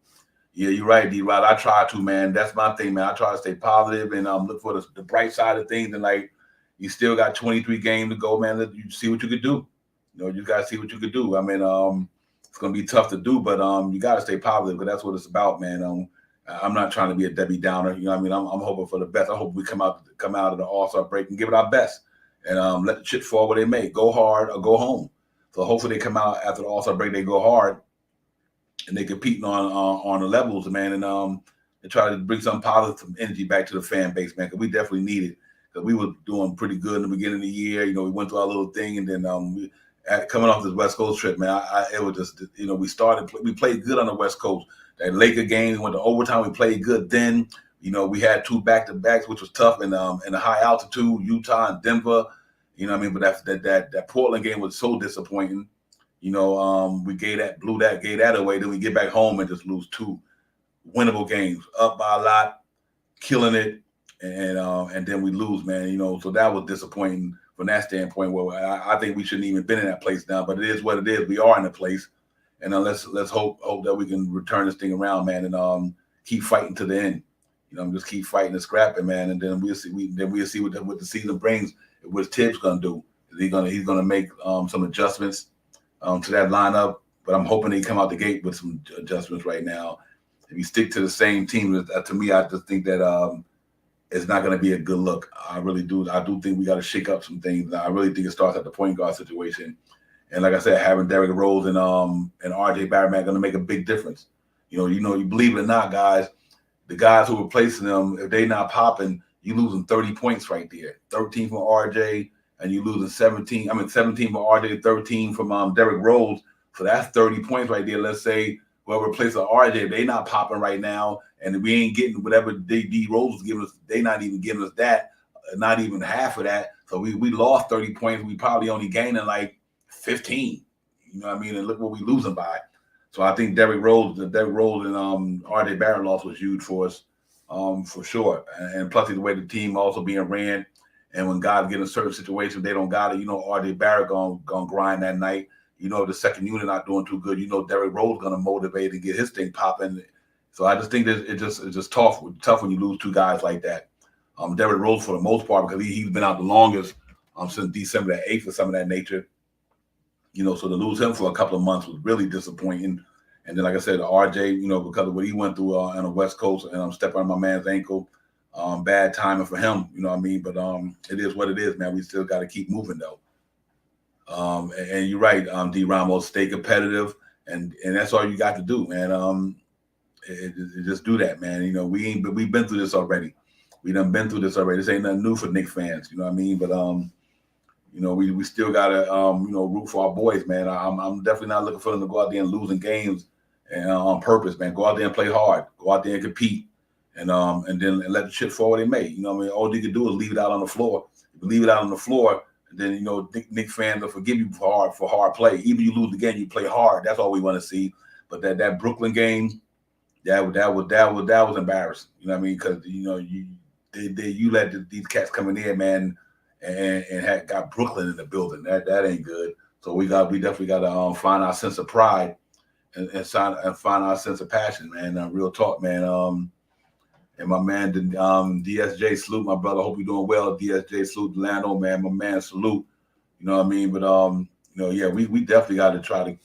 Yeah, you're right, D-Rod. I try to, man. That's my thing, man. I try to stay positive and look for the bright side of things, and you still got 23 games to go, man. You see what you could do. You got to see what you could do. I mean, it's going to be tough to do, but you got to stay positive, because that's what it's about, man. I'm not trying to be a Debbie Downer. You know what I mean? I'm hoping for the best. I hope we come out of the All-Star break and give it our best, and let the chips fall where they may. Go hard or go home. So hopefully they come out after the All-Star break, they go hard, and they competing on the levels, man, and try to bring some positive energy back to the fan base, man, because we definitely need it. We were doing pretty good in the beginning of the year. We went through our little thing, and then coming off this West Coast trip, man, it was just, we played good on the West Coast. That Laker game went to overtime. We played good then. We had 2 back-to-backs, which was tough, in the high altitude, Utah and Denver. You know what I mean? But that Portland game was so disappointing. We gave that away. Then we get back home and just lose 2 winnable games, up by a lot, killing it. And then we lose, man. So that was disappointing from that standpoint. Where I think we shouldn't even been in that place now, but it is what it is. We are in the place, and let's hope that we can return this thing around, man, and keep fighting to the end. Just keep fighting and scrapping, man, and then we'll see. We'll see what the season brings. What Tibbs gonna do? He's gonna make some adjustments to that lineup, but I'm hoping he come out the gate with some adjustments right now. If you stick to the same team, to me, I just think that it's not going to be a good look. I really do. I do think we got to shake up some things. I really think it starts at the point guard situation. And like I said, having Derrick Rose and RJ Barrett are going to make a big difference. You believe it or not, guys, the guys who are replacing them, if they not popping, you losing 30 points right there. 13 from RJ, and you losing 17 from RJ, 13 from Derrick Rose. So that's 30 points right there. Let's say whoever replaces RJ, they not popping right now, and we ain't getting whatever D Rose was giving us. They not even giving us that, not even half of that. So we lost 30 points. We probably only gaining like 15. You know what I mean? And look what we losing by. So I think Derrick Rose and RJ Barrett loss was huge for us, for sure. And plus the way the team also being ran, and when guys get in certain situations, they don't got it. RJ Barrett gonna grind that night. The second unit not doing too good. Derrick Rose gonna motivate and get his thing popping. So I just think that it's just tough when you lose 2 guys like that. Derrick Rose for the most part, because he's been out the longest since December the 8th or some of that nature. So to lose him for a couple of months was really disappointing. And then, like I said, RJ, because of what he went through on the West Coast, and I'm stepping on my man's ankle, Bad timing for him, you know what I mean? But it is what it is, man. We still got to keep moving though. And you're right, D. Ramos, stay competitive, and that's all you got to do, man. Just do that, man. You know, we've been through this already. We done been through this already. This ain't nothing new for Knicks fans, you know what I mean? But you know, we still gotta you know, root for our boys, man. I'm definitely not looking for them to go out there and losing games and on purpose, man. Go out there and play hard. Go out there and compete, and then let the shit fall where they may. You know what I mean? All you can do is leave it out on the floor. If you leave it out on the floor, then you know Knicks fans will forgive you for hard play. Even you lose the game, you play hard. That's all we want to see. But that Brooklyn game, that was embarrassing. You know what I mean? Because you know you let these cats coming in, man, and got Brooklyn in the building. That ain't good. So we definitely got to find our sense of pride and find our sense of passion, man. Real talk, man. And my man, DSJ, salute, my brother. Hope you're doing well. DSJ, salute, Lando, man. My man, salute. You know what I mean? But you know, yeah, we definitely got to try to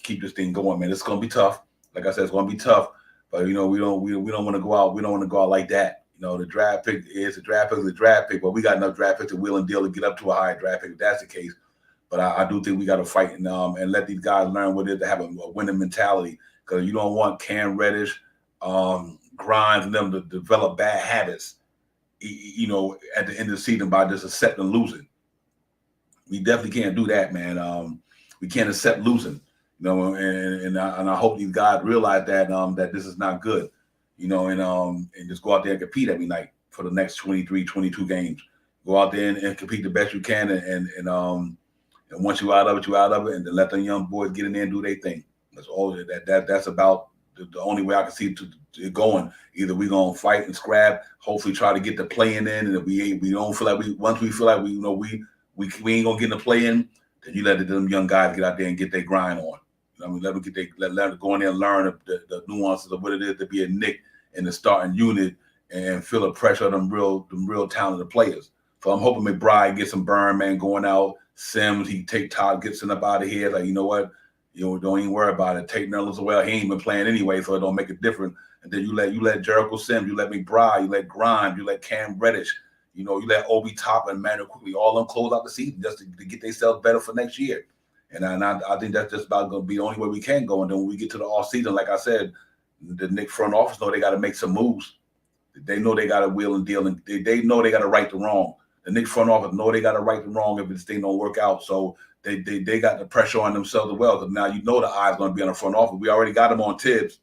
keep this thing going, man. It's gonna be tough. Like I said, it's gonna be tough. But you know, we don't want to go out. We don't want to go out like that. You know, the draft pick is a draft pick. But we got enough draft picks to wheel and deal to get up to a higher draft pick if that's the case. But I do think we got to fight and let these guys learn what it is to have a winning mentality. Because you don't want Cam Reddish, Grimes, and them to develop bad habits. You know, at the end of the season by just accepting losing. We definitely can't do that, man. We can't accept losing. You know, and I hope these guys realize that that this is not good. You know, and just go out there and compete every night for the next 23, 22 games. Go out there and compete the best you can, and once you're out of it, and then let them young boys get in there and do their thing. That's all. That's about the only way I can see it going. Either we're gonna fight and scrap, hopefully try to get the play-in in, and if we don't feel like once we feel like we ain't gonna get in the play-in, then you let them young guys get out there and get their grind on. You know what I mean, let them go in there and learn the nuances of what it is to be a Knick in the starting unit and feel the pressure of them real talented players. So I'm hoping McBride gets some burn, man, going out. Sims, he take Todd Gibson up out of here. Like, you know what? You know, don't even worry about it. Take Nerlens as well. He ain't been playing anyway, so it don't make a difference. And then you let Jericho Sims, you let McBride, you let Grimes, you let Cam Reddish, you know, you let Obi Toppin and Manuel quickly all them close out the season just to get themselves better for next year. And I think that's just about going to be the only way we can go. And then when we get to the off season, like I said, the Knicks front office know they got to make some moves. They know they got to wheel and deal, and they know they got to right the wrong. The Knicks front office know they got to right the wrong if this thing don't work out. So they got the pressure on themselves as well. Because now you know the eye's going to be on the front office. We already got them on Tibbs.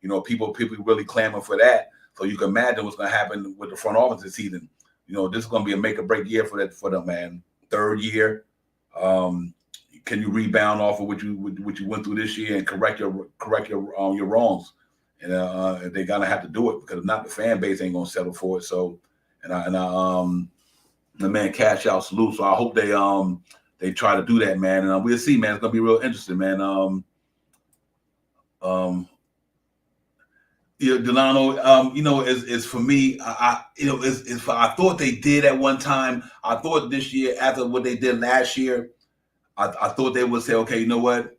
You know, people really clamoring for that. So you can imagine what's going to happen with the front office this season. You know, this is going to be a make or break year for them, man. Third year. Can you rebound off of what you went through this year and correct your wrongs? And they're gonna have to do it, because if not, the fan base ain't gonna settle for it. So, the man Cash Out, salute. So I hope they try to do that, man. And we'll see, man. It's gonna be real interesting, man. Yeah, Delano. You know, is for me. I thought they did at one time. I thought this year, after what they did last year, I thought they would say, okay, you know what?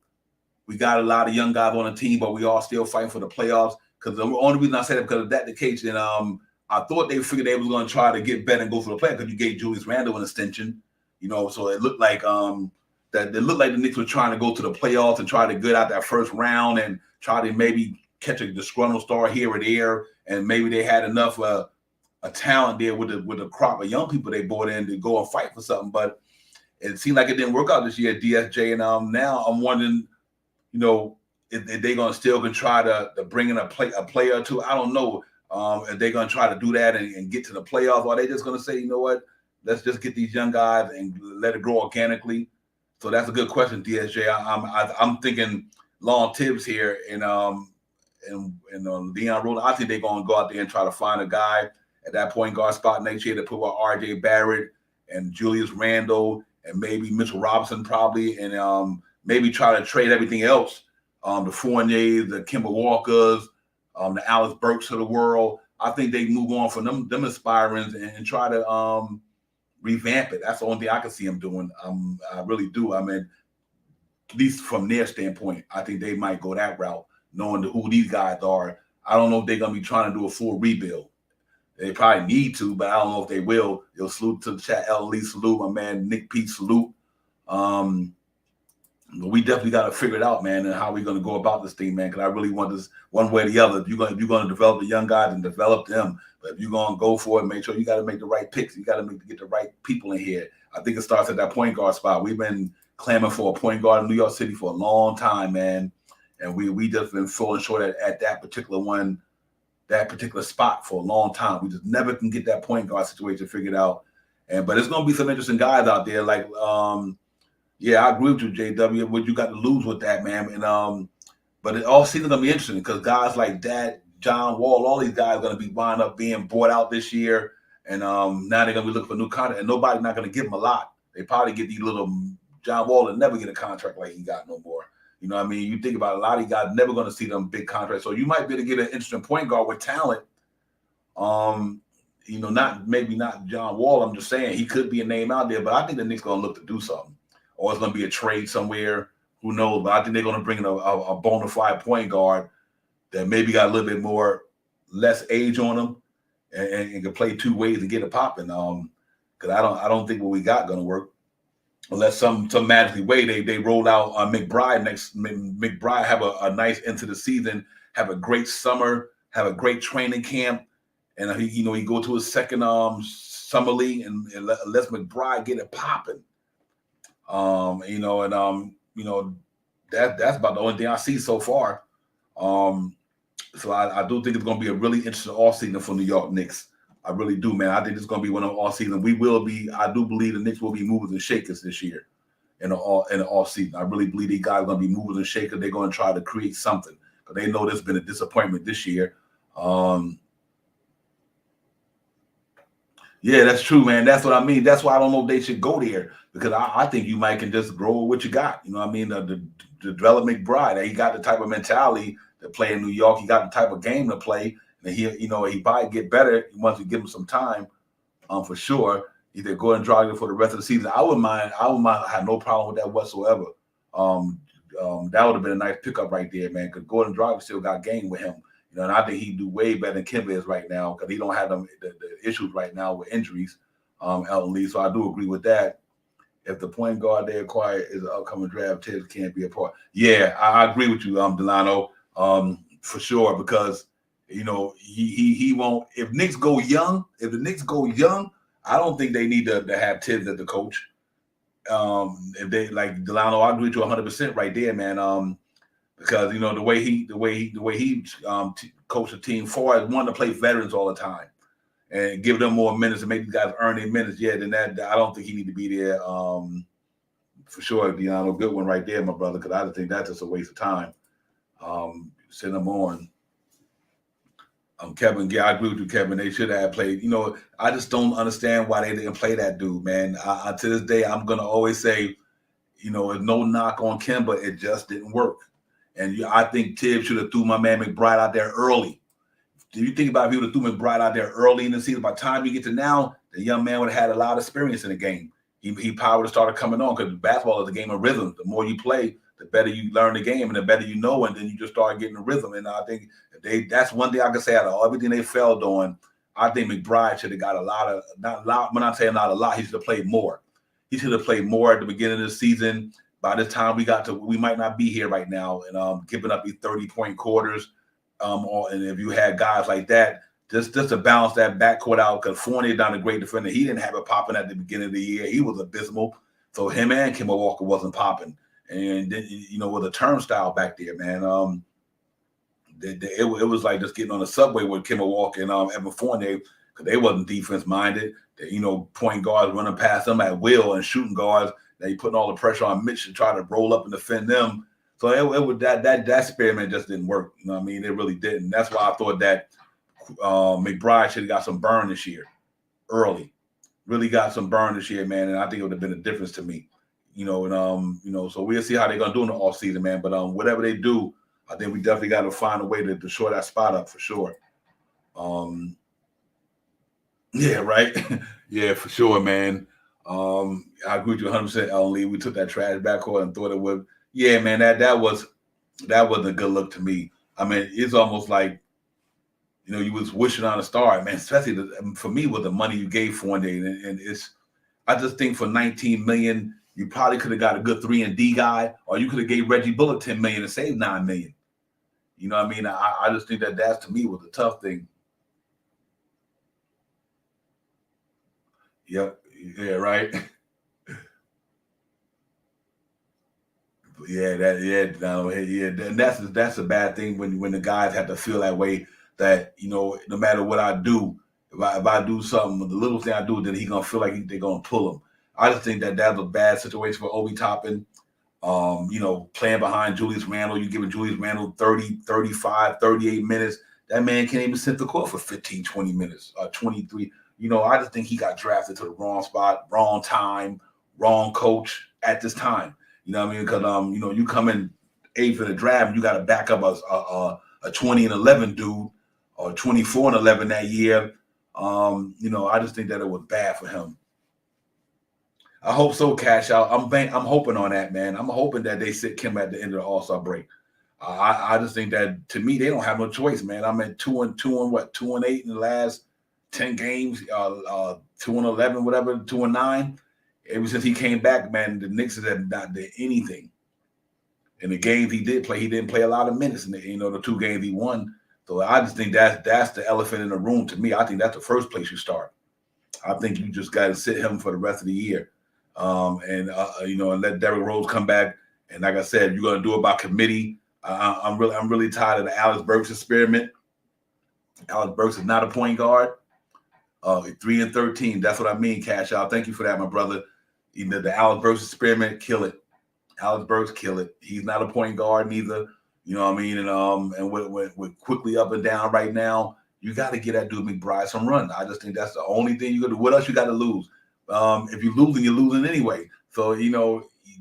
We got a lot of young guys on the team, but we all still fighting for the playoffs. Because the only reason I said it, because of that the case, and I thought they figured they was going to try to get better and go for the playoffs, because you gave Julius Randle an extension, you know. So it looked like the Knicks were trying to go to the playoffs and try to get out that first round and try to maybe catch a disgruntled star here or there, and maybe they had enough a talent there with the crop of young people they brought in to go and fight for something, but it seemed like it didn't work out this year at DSJ, and now I'm wondering, you know, if they're going to still can try to bring in a player or two. I don't know if they're going to try to do that and get to the playoffs, or are they just going to say, you know what, let's just get these young guys and let it grow organically. So that's a good question, DSJ. I'm thinking Long Tibbs here and Leon Rhodes. I think they're going to go out there and try to find a guy at that point guard spot next year to put with R.J. Barrett and Julius Randle and maybe Mitchell Robinson probably, and maybe try to trade everything else, the Fourniers, the Kemba Walkers, the Alex Burks of the world. I think they move on from them aspirants and try to revamp it. That's the only thing I can see them doing. I really do. I mean, at least from their standpoint, I think they might go that route, knowing who these guys are. I don't know if they're going to be trying to do a full rebuild. They probably need to, but I don't know if they will. You'll salute to the chat. L. Lee, salute. My man, Nick P, salute. We definitely got to figure it out, man, and how we're going to go about this thing, man, because I really want this one way or the other. If you're going to develop the young guys and develop them, but if you're going to go for it, make sure you got to make the right picks. You got to get the right people in here. I think it starts at that point guard spot. We've been clamoring for a point guard in New York City for a long time, man, and we just been falling short at that particular one, that particular spot for a long time. We just never can get that point guard situation figured out. But it's going to be some interesting guys out there, like yeah, I agree with you, JW. What you got to lose with that, man. And but it all seems gonna be interesting because guys like that, John Wall, all these guys are gonna be wind up being bought out this year, and now they're gonna be looking for new contract, and nobody's not gonna give them a lot. They probably get these little John Wall and never get a contract like he got no more. You know what I mean? You think about it, a lot of these guys never gonna see them big contracts. So you might be able to get an interesting point guard with talent. You know, maybe not John Wall. I'm just saying he could be a name out there, but I think the Knicks gonna look to do something. Or it's going to be a trade somewhere. Who knows? But I think they're going to bring in a bona fide point guard that maybe got a little bit less age on him and can play two ways and get it popping. Because I don't think what we got going to work unless some magically way they roll out McBride next. McBride have a nice end to the season, have a great summer, have a great training camp, and he go to his second summer league and let McBride get it popping. That's about the only thing I see so far. So I do think it's going to be a really interesting offseason for New York Knicks. I really do, man. I think it's going to be one of the offseason. I do believe the Knicks will be movers and shakers this year in the offseason. I really believe these guys are going to be movers and shakers. They're going to try to create something because they know there's been a disappointment this year. Yeah, that's true, man. That's what I mean. That's why I don't know if they should go there because I think you might can just grow with what you got. You know what I mean? The develop McBride. He got the type of mentality to play in New York. He got the type of game to play. And he probably get better once you give him some time, for sure. Either go and drive for the rest of the season. I wouldn't mind. I have no problem with that whatsoever. That would have been a nice pickup right there, man. Because Gordon Dragic still got game with him. You know, and I think he'd do way better than Kemba is right now because he don't have the issues right now with injuries, Elton Lee. So I do agree with that. If the point guard they acquire is an upcoming draft, Tibbs can't be a part. Yeah, I agree with you, Delano, for sure. Because he won't. If the Knicks go young, I don't think they need to have Tibbs as the coach. If they like Delano, I agree with you 100% right there, man. Because the way he coached the team for it, wanted to play veterans all the time and give them more minutes and make these guys earn their minutes. Yeah, then that I don't think he need to be there. For sure, Deano, good one right there, my brother. Because I think that's just a waste of time. Send them on. Kevin, yeah, I agree with you, Kevin. They should have played. I just don't understand why they didn't play that dude, man. To this day, I'm gonna always say, there's no knock on Kemba. It just didn't work. And I think Tibbs should have threw my man McBride out there early. Do you think about if he would have threw McBride out there early in the season? By the time you get to now, the young man would have had a lot of experience in the game. He probably would have started coming on because basketball is a game of rhythm. The more you play, the better you learn the game and the better you know, and then you just start getting the rhythm. And I think that's one thing I can say out of everything they failed on. I think McBride should have got when I say not a lot, he should have played more. He should have played more at the beginning of the season. By the time we might not be here right now and giving up these 30-point quarters. And if you had guys like that, just to balance that backcourt out, because Fournier done a great defender. He didn't have it popping at the beginning of the year. He was abysmal. So him and Kemba Walker wasn't popping. And then, with a turnstile back there, man, it was like just getting on the subway with Kemba Walker and Evan Fournier because they wasn't defense-minded. Point guards running past them at will and shooting guards. They putting all the pressure on Mitch to try to roll up and defend them. So it was that experiment just didn't work. You know what I mean? It really didn't. That's why I thought that McBride should have got some burn this year, early. Really got some burn this year, man. And I think it would have been a difference to me. So we'll see how they're gonna do in the offseason, man. But whatever they do, I think we definitely got to find a way to shore that spot up for sure. Yeah, right. Yeah, for sure, man. I agree with you 100%, Ellen Lee. We took that trash backcourt and thought it would. Yeah, man, that wasn't a good look to me. I mean, it's almost like You was wishing on a star, man. Especially for me with the money you gave for one day, and I just think for 19 million, you probably could have got a good 3-and-D guy, or you could have gave Reggie Bullock 10 million and saved 9 million. You know what I mean? I just think that's to me was a tough thing. Yep. Yeah. Right. Yeah. And that's a bad thing when the guys have to feel that way. That no matter what I do, if I do something, the little thing I do, then he gonna feel like they're gonna pull him. I just think that's a bad situation for Obi Toppin. Playing behind Julius Randle, you giving Julius Randle 30, 35, 38 minutes. That man can't even sit the court for 15, 20 minutes, 23. I just think he got drafted to the wrong spot, wrong time, wrong coach at this time. You know what I mean? Because, you come in eighth in the draft and you got to back up a 20-11 dude or 24-11 that year. I just think that it was bad for him. I hope so, Cash Out. I'm hoping on that, man. I'm hoping that they sit Kim at the end of the All-Star break. I just think that to me they don't have no choice, man. I'm at 2-8 in the last 10 games, 2-11, whatever, 2-9. Ever since he came back, man, the Knicks have not done anything. In the games he did play, he didn't play a lot of minutes in the 2 games he won. So I just think that's the elephant in the room to me. I think that's the first place you start. I think you just got to sit him for the rest of the year. And let Derrick Rose come back. And like I said, you're going to do it by committee. I'm really tired of the Alex Burks experiment. Alex Burks is not a point guard. 3-13. That's what I mean, Cash Out. Thank you for that, my brother. The Alex Burks experiment, kill it. Alex Burks, kill it. He's not a point guard neither. You know what I mean? And we're quickly up and down right now. You got to get that dude McBride some run. I just think that's the only thing you got to do. What else you got to lose? If you're losing, you're losing anyway. So,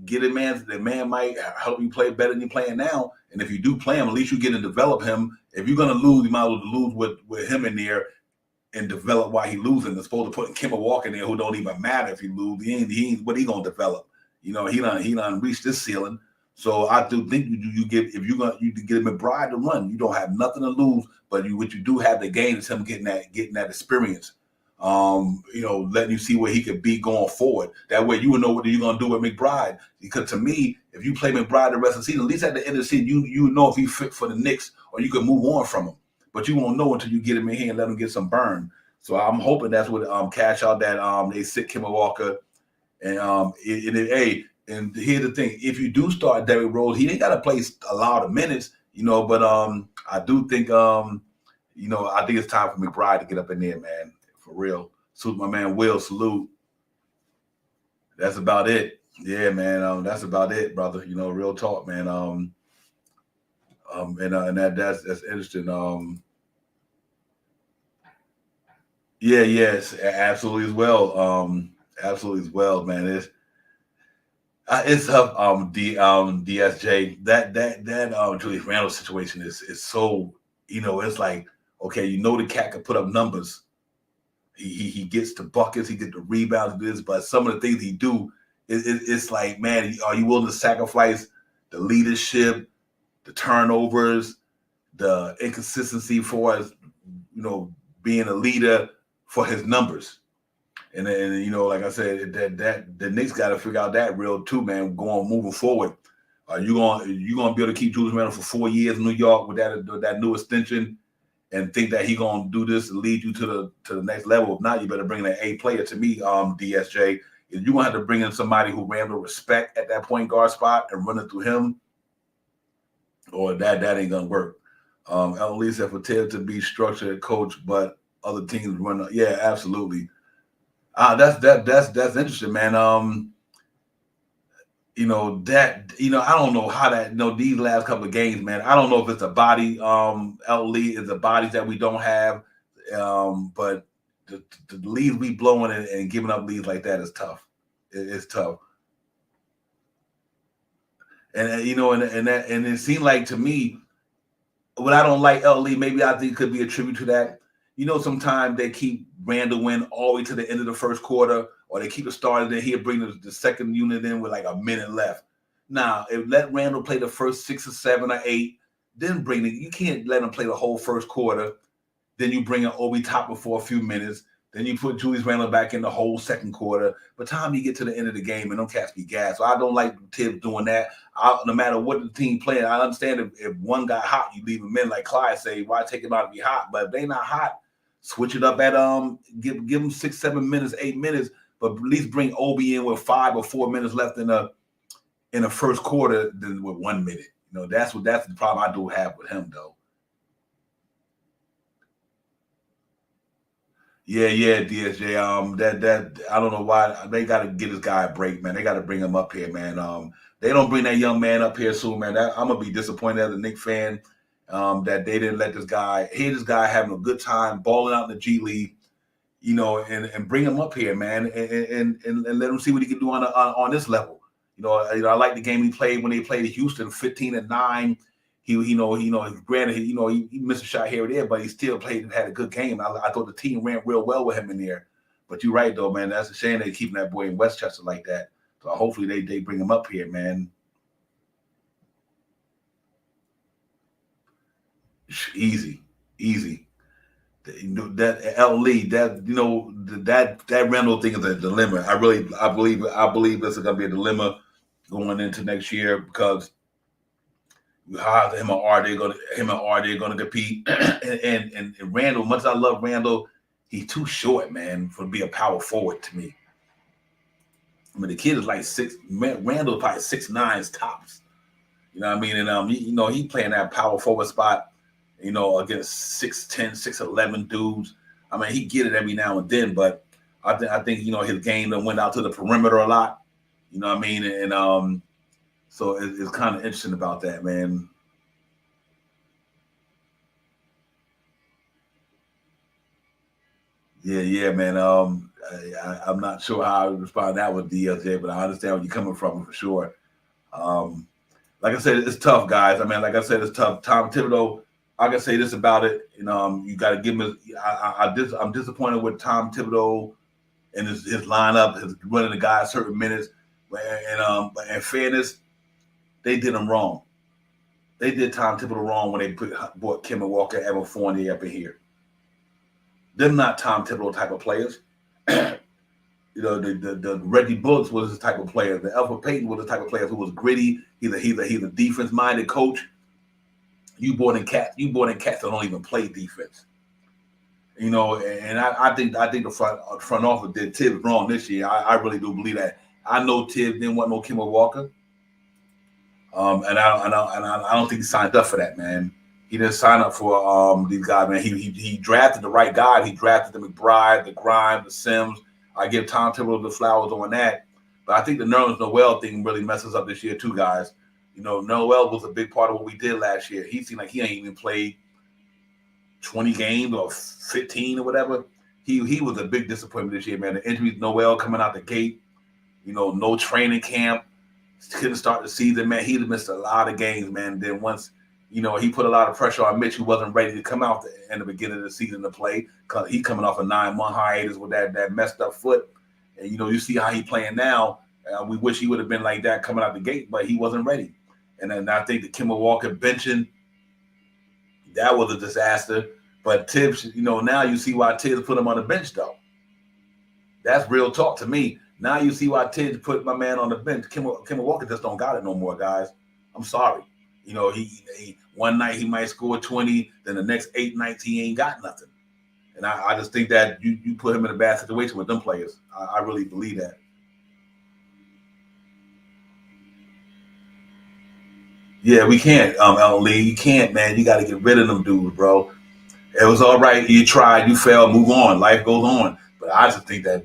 get a man. The man might help you play better than you're playing now. And if you do play him, at least you get to develop him. If you're going to lose, you might as well lose with him in there and develop why he losing. As opposed to putting Kemba Walker in there who don't even matter if you lose. He ain't what he going to develop. He done reached this ceiling. So I do think you get McBride to run. You don't have nothing to lose, but what you do have to gain is him getting that experience. Letting you see where he could be going forward. That way you will know what you're gonna do with McBride. Because to me, if you play McBride the rest of the season, at least at the end of the season, you know if he fit for the Knicks or you can move on from him. But you won't know until you get him in here and let him get some burn. So I'm hoping that's what Cash Out that they sit Kemba Walker and here's the thing: if you do start Derrick Rose, he ain't got to play a lot of minutes, But I do think I think it's time for McBride to get up in there, man. For real. Salute my man Will. Salute. That's about it. Yeah, man. That's about it, brother. Real talk, man. That's interesting. Yes, absolutely as well. Absolutely as well, man. It's up. DSJ. That Julius Randle situation is so. It's like okay, the cat can put up numbers. He gets the buckets, he gets the rebounds, but some of the things he do, it's like, man, are you willing to sacrifice the leadership, the turnovers, the inconsistency for us, being a leader for his numbers? And like I said, that the Knicks got to figure out that real too, man. Moving forward, are you gonna be able to keep Julius Randle for 4 years in New York with that new extension? And think that he gonna do this and lead you to the next level. If not, you better bring in an A player. To me, DSJ, you're gonna have to bring in somebody who Randle respect at that point guard spot and run it through him, or that ain't gonna work. At least if Patel to be structured coach, but other teams run. Yeah, absolutely. That's interesting, man. I don't know how that, these last couple of games, man, I don't know if it's a body, Lee is the bodies that we don't have. But the leads we blowing and giving up leads like that is tough. It's tough. And and it seemed like to me, what I don't like Lee, maybe I think could be a tribute to that. Sometimes they keep Randle in all the way to the end of the first quarter, or they keep the starter, then he'll bring the second unit in with like a minute left. Now, let Randle play the first 6 or 7 or 8, then you can't let him play the whole first quarter Then you bring in Obi Toppin for a few minutes. Then you put Julius Randle back in the whole second quarter. By the time you get to the end of the game, and them cats be gas. So I don't like Tibbs doing that. No matter what the team playing, I understand if one got hot, you leave him in. Like Clyde say, why take him out to be hot? But if they not hot, switch it up at give them 6, 7 minutes, 8 minutes, but at least bring Obi in with 5 or 4 minutes left in the first quarter than with 1 minute. You know, that's the problem I do have with him though. Yeah, DSJ. That I don't know why they got to get this guy a break, man. They got to bring him up here, man. They don't bring that young man up here soon, man. I'm gonna be disappointed as a Knicks fan that they didn't let this guy. This guy having a good time balling out in the G League, you know, and bring him up here, man, and let him see what he can do on this level. You know, I like the game he played when they played Houston, 15-9. Granted, he missed a shot here or there, but he still played and had a good game. I thought the team ran real well with him in there. But you're right, though, man. That's a shame they're keeping that boy in Westchester like that. So hopefully they bring him up here, man. Easy. That L. Lee, that Randall thing is a dilemma. I believe this is gonna be a dilemma going into next year because how him and RJ gonna compete. and Randall, much as I love Randall, he's too short, man, for to be a power forward to me. I mean, the kid is like 6. Randall probably 6'9" tops. You know what I mean? And he playing that power forward spot, against 6'10", 6'11" dudes. I mean, he get it every now and then, but I think his game that went out to the perimeter a lot. You know what I mean? And so it's kind of interesting about that, man. Yeah, man. I'm not sure how I would respond to that with DSJ, but I understand where you're coming from for sure. Like I said, it's tough, guys. I mean, like I said, it's tough. Tom Thibodeau, I can say this about it. You got to give him. I'm disappointed with Tom Thibodeau and his lineup, his running the guys certain minutes. But in fairness, they did him wrong. They did Tom Thibodeau wrong when they brought Kemba Walker, Evan Fournier up in here. They're not Tom Thibodeau type of players. The Reggie Bullocks was the type of player. The Elfrid Payton was the type of player who was gritty. He's a defense-minded coach. You brought in cats that don't even play defense. And I think the front office did Tibbs wrong this year. I really do believe that. I know Tibbs didn't want no Kemba Walker. And I don't think he signed up for that, man. He didn't sign up for these guys, man. He drafted the right guy. He drafted the McBride, the Grimes, the Sims. I give Tom Thibodeau the flowers on that. But I think the Nerlens Noel thing really messes up this year too, guys. Noel was a big part of what we did last year. He seemed like he ain't even played 20 games or 15 or whatever. He was a big disappointment this year, man. The injuries, Noel coming out the gate, no training camp. Couldn't start the season, man. He'd missed a lot of games, man. Then once, he put a lot of pressure on Mitch, who wasn't ready to come out in the beginning of the season to play. Cause he coming off a 9-month hiatus with that messed up foot. And, you see how he playing now. We wish he would have been like that coming out the gate, but he wasn't ready. And then I think the Kemba Walker benching, that was a disaster. But Tibbs, now you see why Tibbs put him on the bench, though. That's real talk to me. Now you see why Tibbs put my man on the bench. Kemba Walker just don't got it no more, guys. I'm sorry. He one night he might score 20, then the next 8 nights he ain't got nothing. And I just think that you put him in a bad situation with them players. I really believe that. Yeah, we can't, L. Lee. You can't, man. You got to get rid of them dudes, bro. It was all right. You tried. You failed. Move on. Life goes on. But I just think that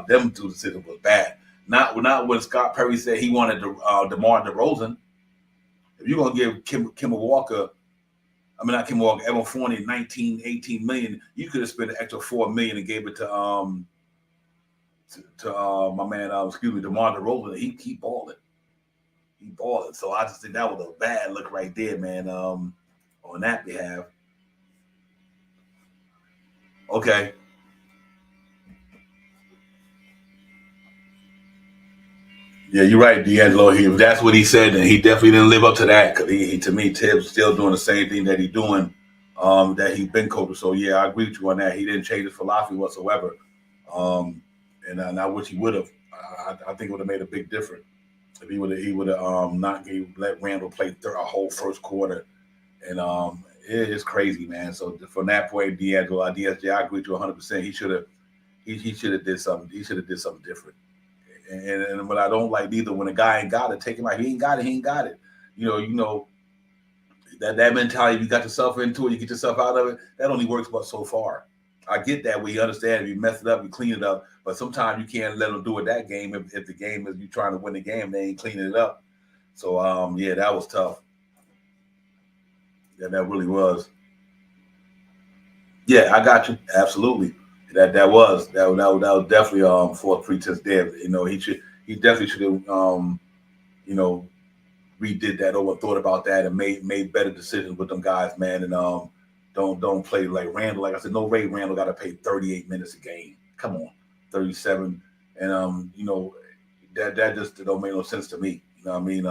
them two decisions was bad. Not when Scott Perry said he wanted DeMar DeRozan. If you're gonna give Kemba Walker, not Kemba Walker, Evan Fournier 19, 18 million, you could have spent an extra $4 million and gave it to my man, DeMar DeRozan. He balling. He balling. So I just think that was a bad look right there, man. On that behalf. Okay. Yeah, you're right, D'Angelo. If that's what he said, then he definitely didn't live up to that. Because to me, Tibbs still doing the same thing that he's doing. that he's been coaching. So yeah, I agree with you on that. He didn't change his philosophy whatsoever, and I wish he would have. I think it would have made a big difference if he would have not let Randall play a whole first quarter. And it is crazy, man. So from that point, DSJ, I agree with you 100%. He should have did something. He should have did something different. And what I don't like either, when a guy ain't got it, take him like he ain't got it. He ain't got it. You know that mentality. If you got yourself into it, you get yourself out of it. That only works but so far. I get that. We understand if you mess it up, you clean it up. But sometimes you can't let them do it that game. If the game is you trying to win the game, they ain't cleaning it up. So yeah, that was tough. Yeah, that really was. Yeah, I got you. Absolutely. That was definitely fourth pretense there. He definitely should have you know redid that over, thought about that, and made better decisions with them guys, man. And don't play like Randall. Like I said, no Ray Randall got to play 38 minutes a game. Come on, 37, and that just don't make no sense to me. You know what I mean?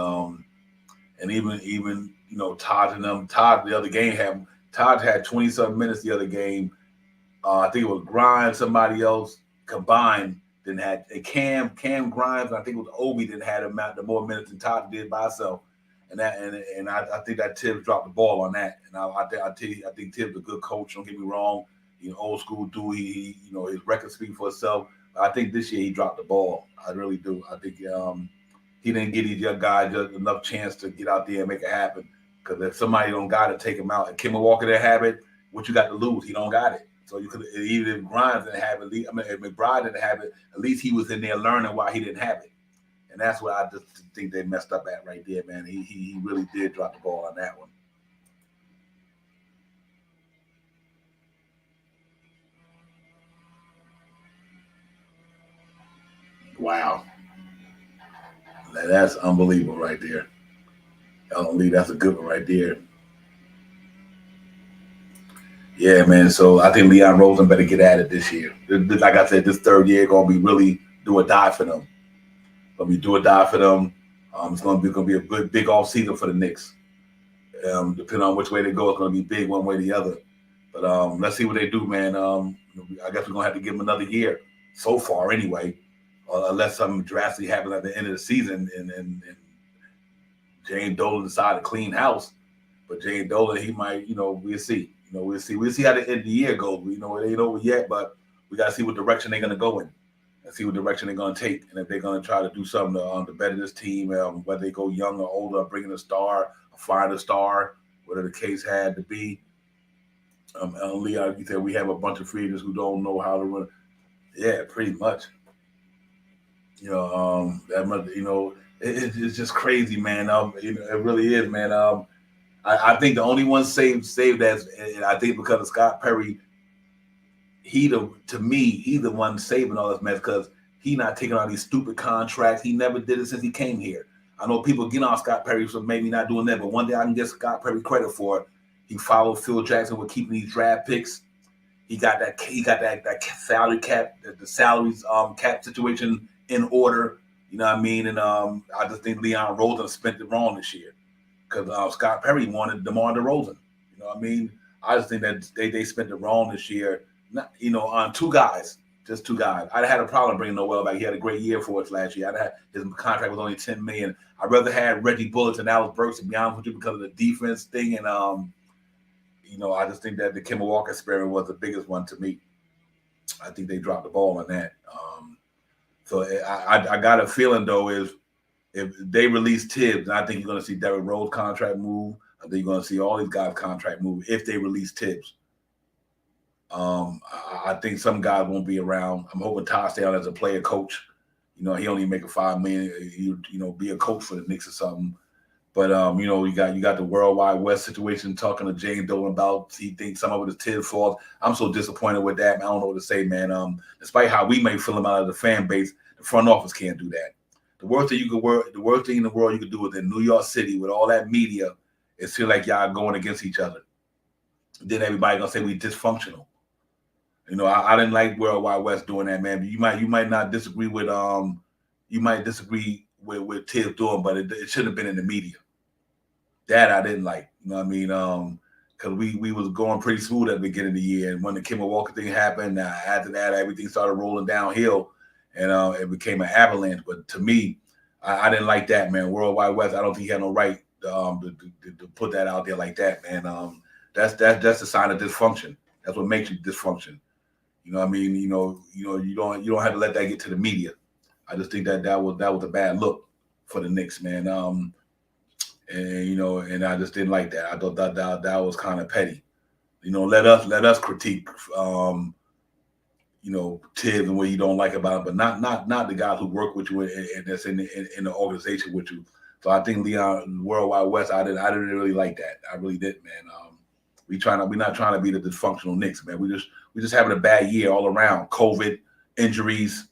And even Todd and them. Todd the other game Todd had 20-something minutes the other game. I think it was Grimes, somebody else combined than had a Cam Grimes. I think it was Obi that had the more minutes than Todd did by himself. And I think that Tibbs dropped the ball on that. And I think Tibbs is a good coach. Don't get me wrong. Old school dude. He his record speaks for itself. But I think this year he dropped the ball. I really do. I think he didn't get these young guys just enough chance to get out there and make it happen. Because if somebody don't got it, take him out. If Kimmel Walker didn't have it, what you got to lose? He don't got it. So you could, even if Grimes didn't have it, if McBride didn't have it, at least he was in there learning why he didn't have it. And that's what I just think they messed up at right there, man. He really did drop the ball on that one. Wow. That's unbelievable right there. That's a good one right there. Yeah, man. So I think Leon Rosen better get at it this year. Like I said, this third year gonna be really do or die for them. Gonna be do or die for them. It's gonna be a good big off season for the Knicks. Depending on which way they go, it's gonna be big one way or the other. But let's see what they do, man. I guess we're gonna have to give them another year so far, anyway, unless something drastically happens at the end of the season and Jane Dolan decide to clean house. But Jane Dolan, he might, we'll see. We'll see how the end of the year goes. It ain't over yet, but we got to see what direction they're going to go in and see what direction they're going to take. And if they're going to try to do something to better this team, whether they go young or older, bringing a star, find a star, whatever the case had to be. Leon, you said we have a bunch of free agents who don't know how to run. Yeah, pretty much. That much, it's just crazy, man. It really is, man. I think the only one saved that, and I think because of Scott Perry, he's the one saving all this mess because he not taking all these stupid contracts. He never did it since he came here. I know people get on Scott Perry for maybe not doing that, but one thing I can give Scott Perry credit for, he followed Phil Jackson with keeping these draft picks. He got that salary cap, the salaries cap situation in order. You know what I mean? And I just think Leon Rosen spent it wrong this year because Scott Perry wanted DeMar DeRozan. You know what I mean? I just think that they spent it wrong this year. Not, on two guys, just two guys. I'd had a problem bringing Noel back. He had a great year for us last year. His contract was only $10 million. I'd rather have Reggie Bullock and Alex Burks, to be honest with you, because of the defense thing. And I just think that the Kimmel Walker experiment was the biggest one to me. I think they dropped the ball on that. So I got a feeling though is if they release Tibbs, I think you're going to see Derrick Rose contract move. I think you're going to see all these guys contract move if they release Tibbs. I think some guys won't be around. I'm hoping Todd stay on as a player coach. He only make a $5 million. Be a coach for the Knicks or something. But you got the Worldwide West situation talking to Jane Dolan about he thinks some of it is Tibbs' fault. I'm so disappointed with that. I don't know what to say, man. Despite how we may feel him out of the fan base, the front office can't do that. The worst thing in the world you could do is in New York City with all that media is feel like y'all going against each other. Then everybody gonna say we dysfunctional. I didn't like Worldwide West doing that, man. But you might not disagree with with Tibbs doing, but it shouldn't have been in the media. That I didn't like. You know what I mean? because we was going pretty smooth at the beginning of the year, and when the Kemba Walker thing happened, after that everything started rolling downhill, and it became an avalanche. But to me, I didn't like that, man. Worldwide West, I don't think he had no right to put that out there like that, man. That's a sign of dysfunction. That's what makes you dysfunction. You know what I mean? You don't have to let that get to the media. I just think that was a bad look for the Knicks, man. And I just didn't like that. I thought that was kind of petty. Let us critique Tibbs and what you don't like about him, but not the guys who work with you and that's in the organization with you. So I think Leon Worldwide West, I didn't really like that. I really didn't, man. We're not trying to be the dysfunctional Knicks, man. We just having a bad year all around. COVID, injuries,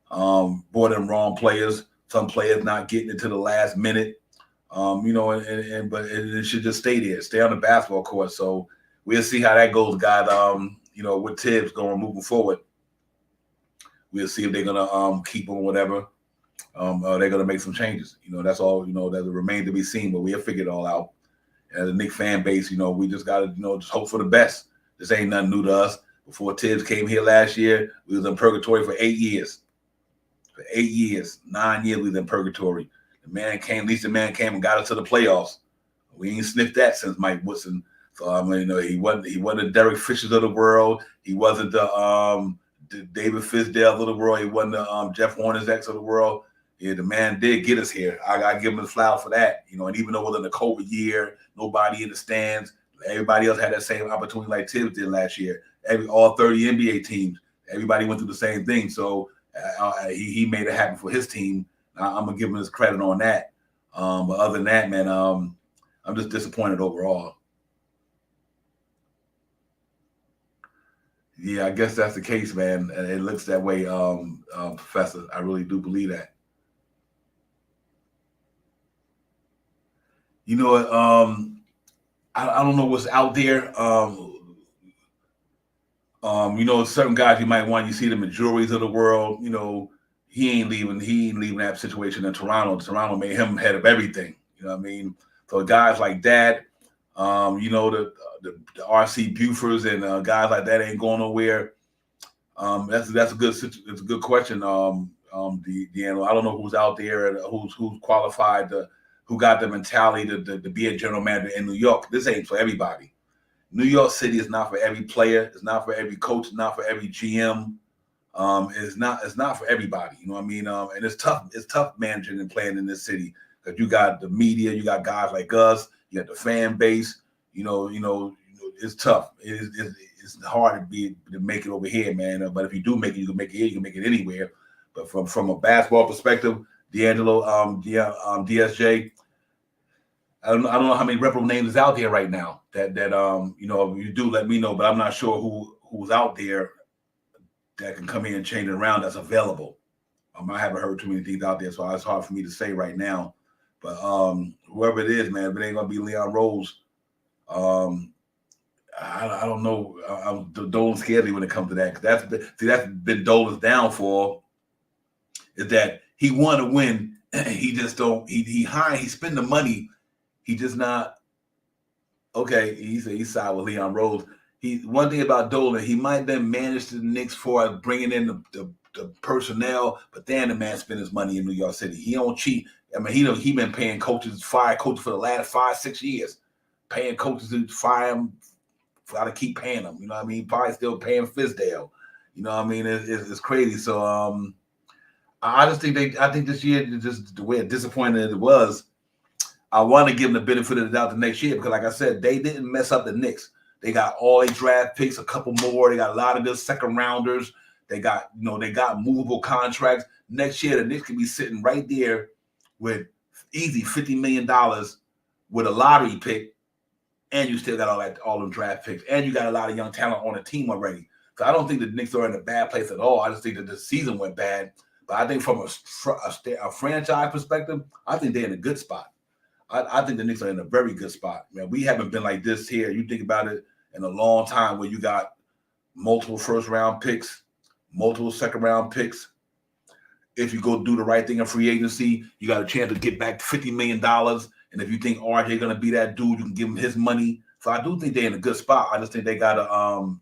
brought in wrong players. Some players not getting it to the last minute. But it should just stay there, stay on the basketball court. So we'll see how that goes, guys. With Tibbs moving forward, we'll see if they're gonna keep him or whatever. Or they're gonna make some changes. That's all. That remains to be seen. But we'll figure it all out. As a Knicks fan base, we just gotta just hope for the best. This ain't nothing new to us. Before Tibbs came here last year, we was in purgatory for 8 years. For 8 years, 9 years we was in purgatory. The man came and got us to the playoffs. We ain't sniffed that since Mike Woodson. So he wasn't the Derek Fishers of the world. He wasn't the David Fizdale of the world. He wasn't the Jeff Hornacek of the world. Yeah, the man did get us here. I gotta give him the flower for that. And even though it was in the COVID year, nobody in the stands, everybody else had that same opportunity like Tibbs did last year. All 30 NBA teams, everybody went through the same thing. So he made it happen for his team. I'm gonna give him his credit on that. But other than that, man, I'm just disappointed overall. Yeah, I guess that's the case, man. It looks that way, Professor. I really do believe that. You know what? I don't know what's out there. Certain guys you might want. You see the majorities of the world. He ain't leaving that situation in Toronto. Toronto made him head of everything. You know what I mean? So guys like that, the RC Bufords and guys like that ain't going nowhere. That's a good question. Deanna, I don't know who's out there and who's qualified who got the mentality to be a general manager in New York. This ain't for everybody. New York City is not for every player. It's not for every coach. It's not for every GM. It's not for everybody. You know what I mean? And it's tough. It's tough managing and playing in this city because you got the media, you got guys like us, you got the fan base. It's tough. It's hard to make it over here, man. But if you do make it, you can make it here. You can make it anywhere. But from a basketball perspective, D'Angelo, DSJ. I don't know how many reputable names is out there right now. That if you do, let me know. But I'm not sure who's out there that can come in and change it around. That's available. I haven't heard too many things out there, so it's hard for me to say right now. But whoever it is, man, if it ain't gonna be Leon Rose, I don't know. Dolan scares me when it comes to that. That's been Dolan's downfall. Is that he want to win? He just don't. He spend the money. He just not okay. He side with Leon Rose. One thing about Dolan, he might then manage the Knicks for bringing in the personnel, but then the man spend his money in New York City. He don't cheat. I mean, he been paying coaches, fire coaches for the last 5-6 years, paying coaches to fire them. Got to keep paying them. You know what I mean? Probably still paying Fizdale. You know what I mean? It's crazy. So I just think I think this year, just the way disappointed it was. I want to give them the benefit of the doubt the next year because, like I said, they didn't mess up the Knicks. They got all their draft picks, a couple more. They got a lot of good second rounders. They got movable contracts. Next year, the Knicks could be sitting right there with easy $50 million with a lottery pick, and you still got all them draft picks, and you got a lot of young talent on the team already. So I don't think the Knicks are in a bad place at all. I just think that the season went bad. But I think from a franchise perspective, I think they're in a good spot. I think the Knicks are in a very good spot. Man, we haven't been like this here. You think about it in a long time where you got multiple first-round picks, multiple second-round picks. If you go do the right thing in free agency, you got a chance to get back $50 million. And if you think RJ going to be that dude, you can give him his money So I do think they're in a good spot. I just think they got to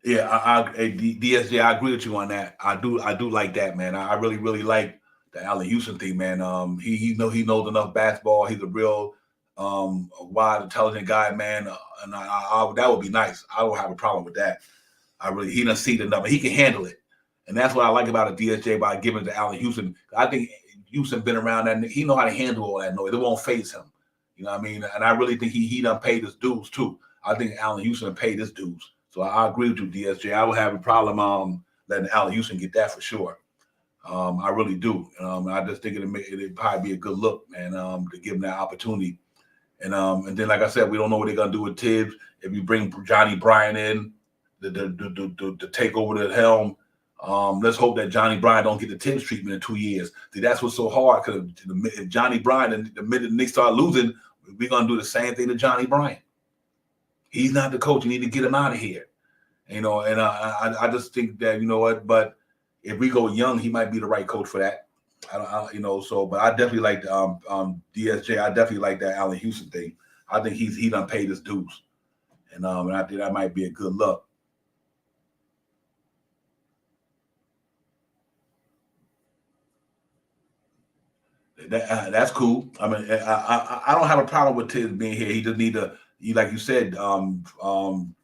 yeah, DSJ, I agree with you on that. I do like that, man. I really like the Allen Houston thing, man. He knows enough basketball. He's a real wide, intelligent guy, man. And that would be nice. I don't have a problem with that. He doesn't see enough, but he can handle it, and that's what I like about a DSJ by giving it to Allen Houston. I think Houston been around that. He know how to handle all that noise. It won't phase him. You know what I mean? And I really think he done paid his dues too. I think Allen Houston paid his dues. So I agree with you, DSJ. I would have a problem letting Allen Houston get that for sure. I really do. I just think it'd probably be a good look, man, to give him that opportunity. And then, like I said, we don't know what they're gonna do with Tibbs. If you bring Johnny Bryant in to take over the helm, let's hope that Johnny Bryant don't get the Tibbs treatment in 2 years. See, that's what's so hard, because if Johnny Bryant, and the minute the Knicks start losing, we're gonna do the same thing to Johnny Bryant. He's not the coach. You need to get him out of here. You know, and I just think that, you know what, but if we go young, he might be the right coach for that. But I definitely like DSJ. I definitely like that Allen Houston thing. I think he done paid his dues, and I think that might be a good look. That's cool. I mean, I don't have a problem with Tibbs being here. He just need to, like you said,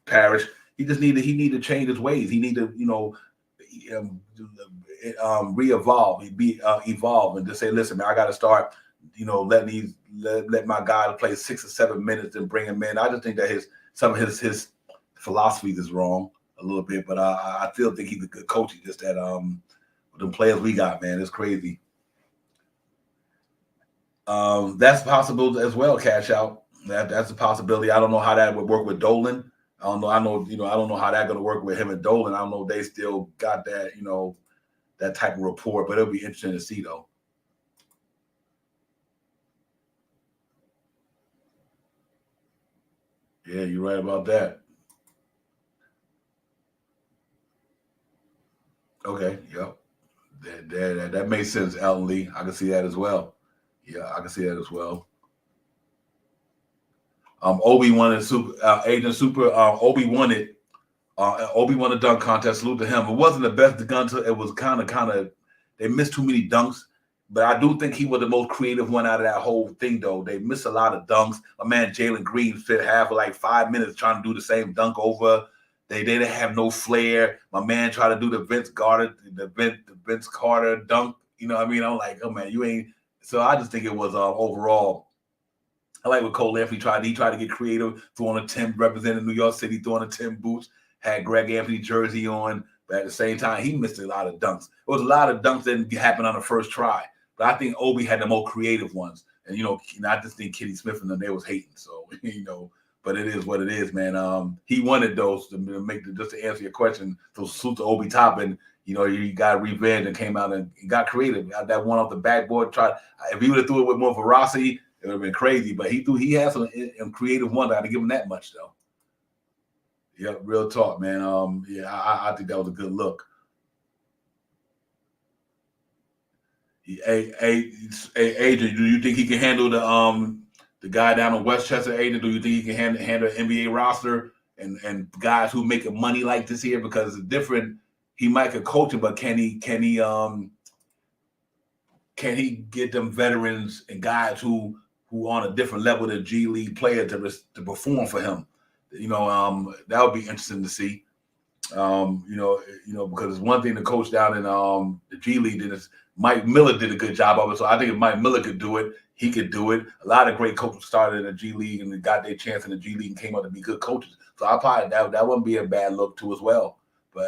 Parrish. He need to change his ways. He need to, re-evolve, evolve, and just say, listen, man, I got to start, let my guy play 6 or 7 minutes and bring him in. I just think that some of his philosophies is wrong a little bit, but I still think he's a good coach. He just that the players we got, man, it's crazy. That's possible as well. Cash out. That's a possibility. I don't know how that would work with Dolan. I don't know. I don't know how that's going to work with him and Dolan. I don't know if they still got that, that type of rapport, but it'll be interesting to see, though. Yeah, you're right about that. Okay, yep. That makes sense, Elton Lee. I can see that as well. Yeah, I can see that as well. Obi won it. Agent Super. Obi won it. Obi won the dunk contest. Salute to him. It wasn't the best dunk. It was kind of. They missed too many dunks, but I do think he was the most creative one out of that whole thing. Though they missed a lot of dunks. My man Jalen Green fit half of like 5 minutes trying to do the same dunk over. They didn't have no flair. My man tried to do the Vince Carter dunk. You know what I mean? I'm like, oh man, you ain't. So I just think it was overall. I like what Cole Anthony tried. He tried to get creative, throwing a Tim, representing New York City, throwing a Tim boots, had Greg Anthony jersey on, but at the same time, he missed a lot of dunks. There was a lot of dunks that didn't happen on the first try, but I think Obi had the more creative ones. And, I just think Kenny Smith and them, they was hating. So, but it is what it is, man. He wanted those just to answer your question. So salute to Obi Toppin. He got revenge and came out and got creative. Got that one off the backboard. If he would have threw it with more veracity, it would have been crazy. But he had some creative one. I had to give him that much, though. Yeah, real talk, man. I think that was a good look. Adrian, do you think he can handle the guy down in Westchester, Adrian? Do you think he can handle an NBA roster and guys who making money like this here? Because it's different. He might could coach him, but can he get them veterans and guys who on a different level than G League player to perform for him? That would be interesting to see. Because it's one thing to coach down in the G League, and Mike Miller did a good job of it. So I think if Mike Miller could do it, he could do it. A lot of great coaches started in the G League and got their chance in the G League and came out to be good coaches. So I probably that wouldn't be a bad look too as well. But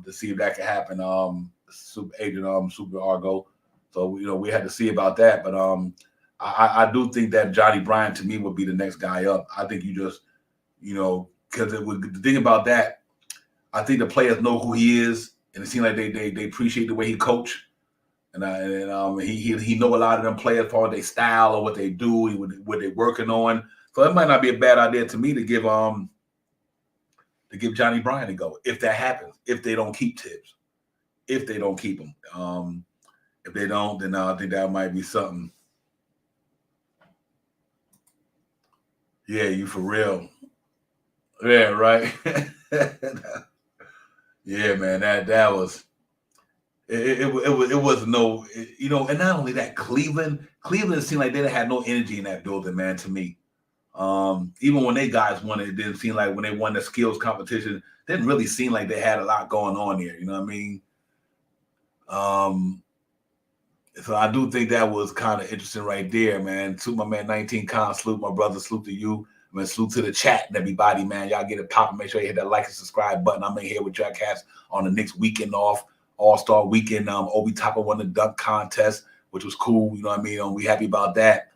to see if that could happen, Super Argo. So we had to see about that. But I do think that Johnny Bryant to me would be the next guy up. I think you just because the thing about that, I think the players know who he is, and it seems like they appreciate the way he coach, and he know a lot of them players for their style or what they do, what they're working on. So it might not be a bad idea to me to give Johnny Bryant a go if that happens. If they don't keep Tibbs, if they don't keep him, if they don't, then I think that might be something. Yeah, you for real. Yeah, right. Yeah, man. That was it was no, and not only that, Cleveland seemed like they didn't have no energy in that building, man. To me, even when they guys won it, it didn't seem like when they won the skills competition, didn't really seem like they had a lot going on there. You know what I mean? Um, so I do think that was kind of interesting right there, man. To my man 19 Con, salute my brother, salute to you. I mean, salute to the chat and everybody, man. Y'all get it popping. Make sure you hit that like and subscribe button. I'm in here with y'all cats on the next weekend off, All-Star weekend. Obi Toppin won the dunk contest, which was cool. You know what I mean? We happy about that.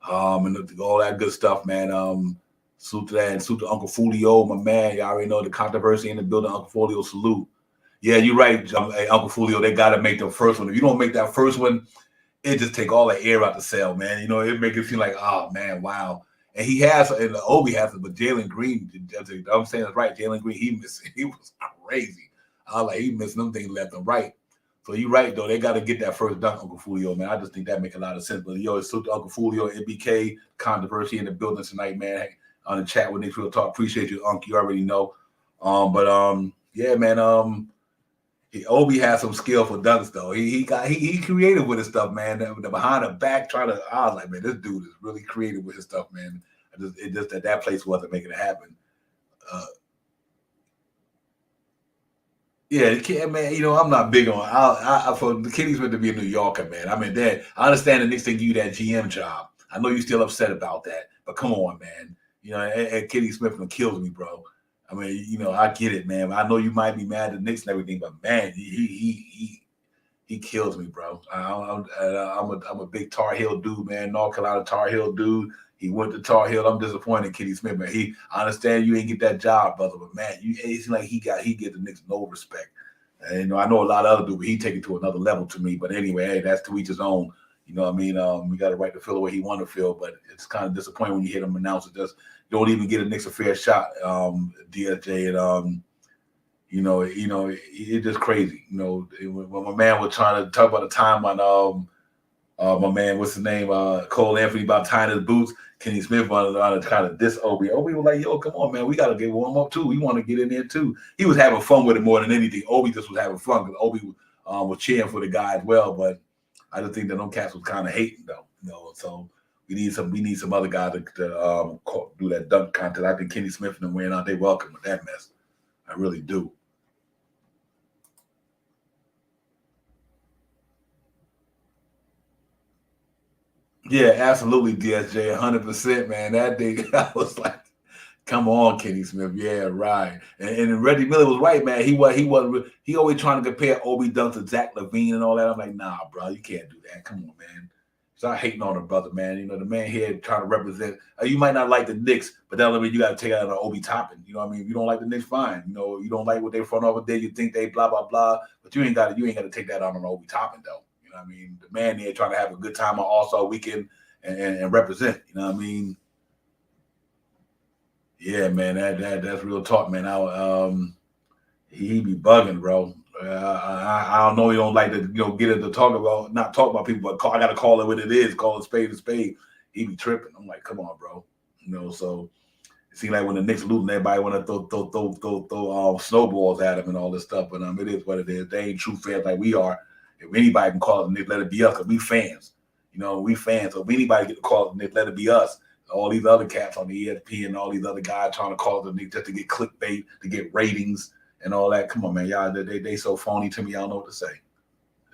And all that good stuff, man. Salute to that and salute to Uncle Fulio, my man. Y'all already know the controversy in the building. Uncle Fulio, salute. Yeah, you're right, hey, Uncle Fulio. They got to make the first one. If you don't make that first one, it just take all the air out the cell, man. It make it feel like, oh man, wow. And he has, and Obi has it, but Jalen Green, I'm saying that's right. Jalen Green, he was crazy. I was like, he missed them things left and right. So you're right, though. They got to get that first dunk, Uncle Fulio, man. I just think that make a lot of sense. But it's salute to Uncle Fulio, NBK, controversy in the building tonight, man. On the chat with Nick Real Talk. Appreciate you, Unc. You already know. Yeah, man. Obi has some skill for dunks though. He creative with his stuff, man. The behind the back I was like, man, this dude is really creative with his stuff, man. It just that place wasn't making it happen. Yeah, the kid, man. I'm not big on. I for the kid he's meant to be a New Yorker, man. I mean, that I understand the Knicks didn't give you that GM job. I know you're still upset about that, but come on, man. And Kenny Smith kills me, bro. I mean, I get it, man. I know you might be mad at the Knicks and everything, but man, he kills me, bro. I'm a big Tar Heel dude, man. North Carolina Tar Heel dude. He went to Tar Heel. I'm disappointed, Kenny Smith, man. I understand you ain't get that job, brother, but man, it seems like he get the Knicks no respect. And I know a lot of other dudes, but he take it to another level to me. But anyway, hey, that's to each his own. You know what I mean? We got a right to feel the way he want to feel, but it's kind of disappointing when you hear him announce it. Just don't even get a Knicks a fair shot, DSJ, and it's just crazy. When my man was trying to talk about the time on my man, what's his name? Cole Anthony about tying his boots. Kenny Smith wanted to kind of diss Obi. Obi was like, yo, come on, man. We got to get warm up too. We want to get in there too. He was having fun with it more than anything. Obi just was having fun because Obi was cheering for the guy as well. But I just think that them cats was kind of hating though. So we need some other guy to do that dunk contest. I think Kenny Smith and them wearing out, they welcome with that mess. I really do. Yeah, absolutely, DSJ, 100%, man. That day, I was like, come on, Kenny Smith. Yeah, right. And Reggie Miller was right, man. He always trying to compare Obi Dunk to Zach LaVine and all that. I'm like, nah, bro, you can't do that. Come on, man. Start hating on the brother, man. The man here trying to represent. You might not like the Knicks, but that doesn't mean you got to take out on Obi Toppin. You know what I mean? If you don't like the Knicks, fine. You don't like what they front over there. You think they blah blah blah, but you ain't got to take that out on Obi Toppin though. You know what I mean? The man there trying to have a good time on All-Star weekend and represent. You know what I mean? Yeah, man, that's real talk, man. He be bugging, bro. I don't know. He don't like to get into not talk about people, but I got to call it what it is. Call it spade a spade. He be tripping. I'm like, come on, bro. So it seems like when the Knicks losing, everybody want to throw snowballs at him and all this stuff. But it is what it is. They ain't true fans like we are. If anybody can call it Knicks, let it be us, because we fans. We fans. So if anybody get to call it Knicks, let it be us. All these other cats on the ESPN and all these other guys trying to call the Knicks just to get clickbait, to get ratings and all that. Come on, man. Y'all, they so phony to me. I don't know what to say.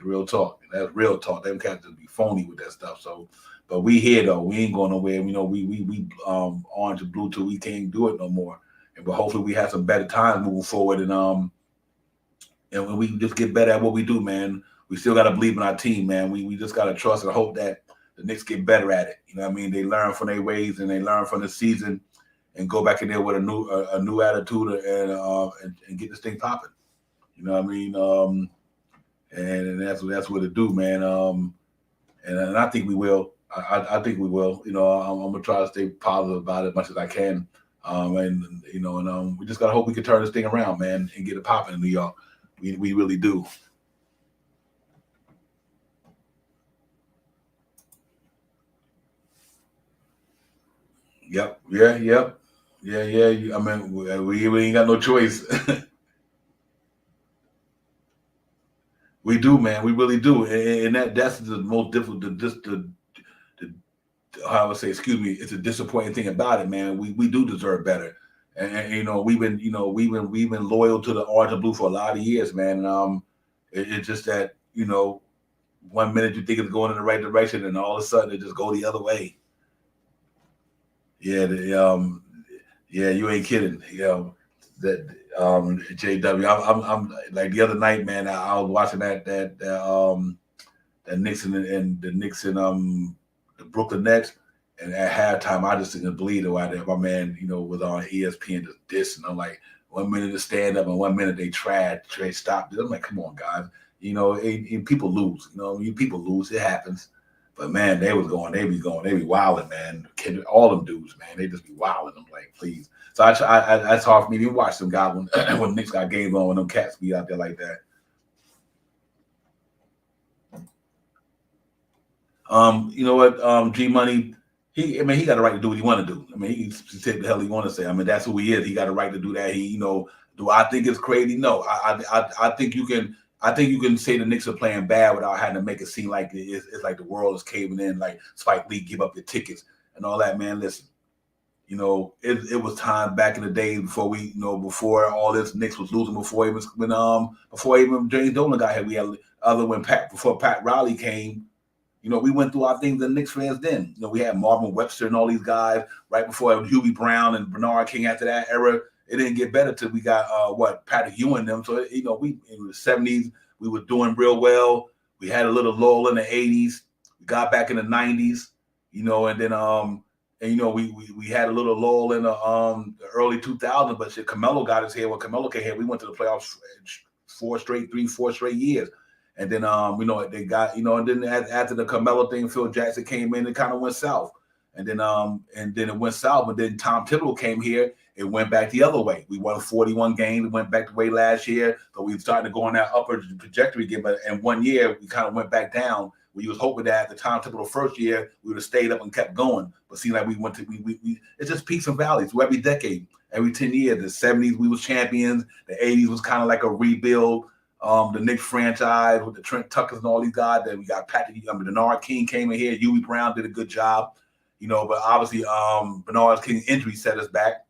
Real talk. That's real talk. Them cats just be phony with that stuff. So, but we here though. We ain't going nowhere. We orange and blue till we can't do it no more. But hopefully we have some better times moving forward, and when we just get better at what we do, man. We still got to believe in our team, man. We just got to trust and hope that the Knicks get better at it. You know what I mean? They learn from their ways and they learn from the season and go back in there with a new attitude and get this thing popping. You know what I mean? And that's what it do, man. And I think we will. I think we will. I'm gonna try to stay positive about it as much as I can. We just gotta hope we can turn this thing around, man, and get it popping in New York. We really do. Yep. Yeah. Yep. Yeah. Yeah. I mean, we ain't got no choice. We do, man. We really do, and that's the most difficult. The how I would say, excuse me, it's a disappointing thing about it, man. We do deserve better, and you know we've been loyal to the orange and blue for a lot of years, man. And it's just that one minute you think it's going in the right direction, and all of a sudden it just go the other way. Yeah, yeah, you ain't kidding. That JW. I'm like the other night, man. I was watching that Knicks and the Knicks and the Brooklyn Nets. And at halftime, I just didn't believe it. Why my man, was on ESPN just dissing. I'm like, 1 minute to stand up and 1 minute they stopped it. I'm like, come on, guys. And people lose. People lose. It happens. But man, they be wilding, man. All them dudes, man, they just be wilding. I'm like, please. So that's hard for me to watch them guys when when Knicks got games on when them cats be out there like that. You know what? G Money, he got a right to do what he want to do. I mean, he can say the hell he want to say. I mean, that's who he is. He got a right to do that. Do I think it's crazy? No. I think you can. I think you can say the Knicks are playing bad without having to make it seem like it's like the world is caving in, like Spike Lee give up your tickets and all that. Man, listen. It was time back in the day before before all this Knicks was losing before even James Dolan got here. We had before Pat Riley came. We went through our things, the Knicks fans then. We had Marvin Webster and all these guys right before Huey Brown and Bernard King after that era. It didn't get better till we got Patrick Ewing and them. So we in the 70s we were doing real well. We had a little lull in the 80s. We got back in the 90s, and then we had a little lull in the early 2000s. But shit, Carmelo got us here. When Carmelo came here, we went to the playoffs 4 straight years. And then they got and then after the Carmelo thing, Phil Jackson came in, it kind of went south. And then it went south. And then Tom Thibodeau came here, it went back the other way. We won 41 games, it went back the way last year. So we started to go on that upper trajectory again. But in 1 year, we kind of went back down. We was hoping that at the Tom Thibodeau first year, we would have stayed up and kept going. But seemed like we went to it's just peaks and valleys. So every decade, every 10 years, the 70s we was champions, the 80s was kind of like a rebuild. The Knicks franchise with the Trent Tuckers and all these guys. Then we got Patrick, Bernard King came in here. Huey Brown did a good job, but obviously Bernard King's injury set us back.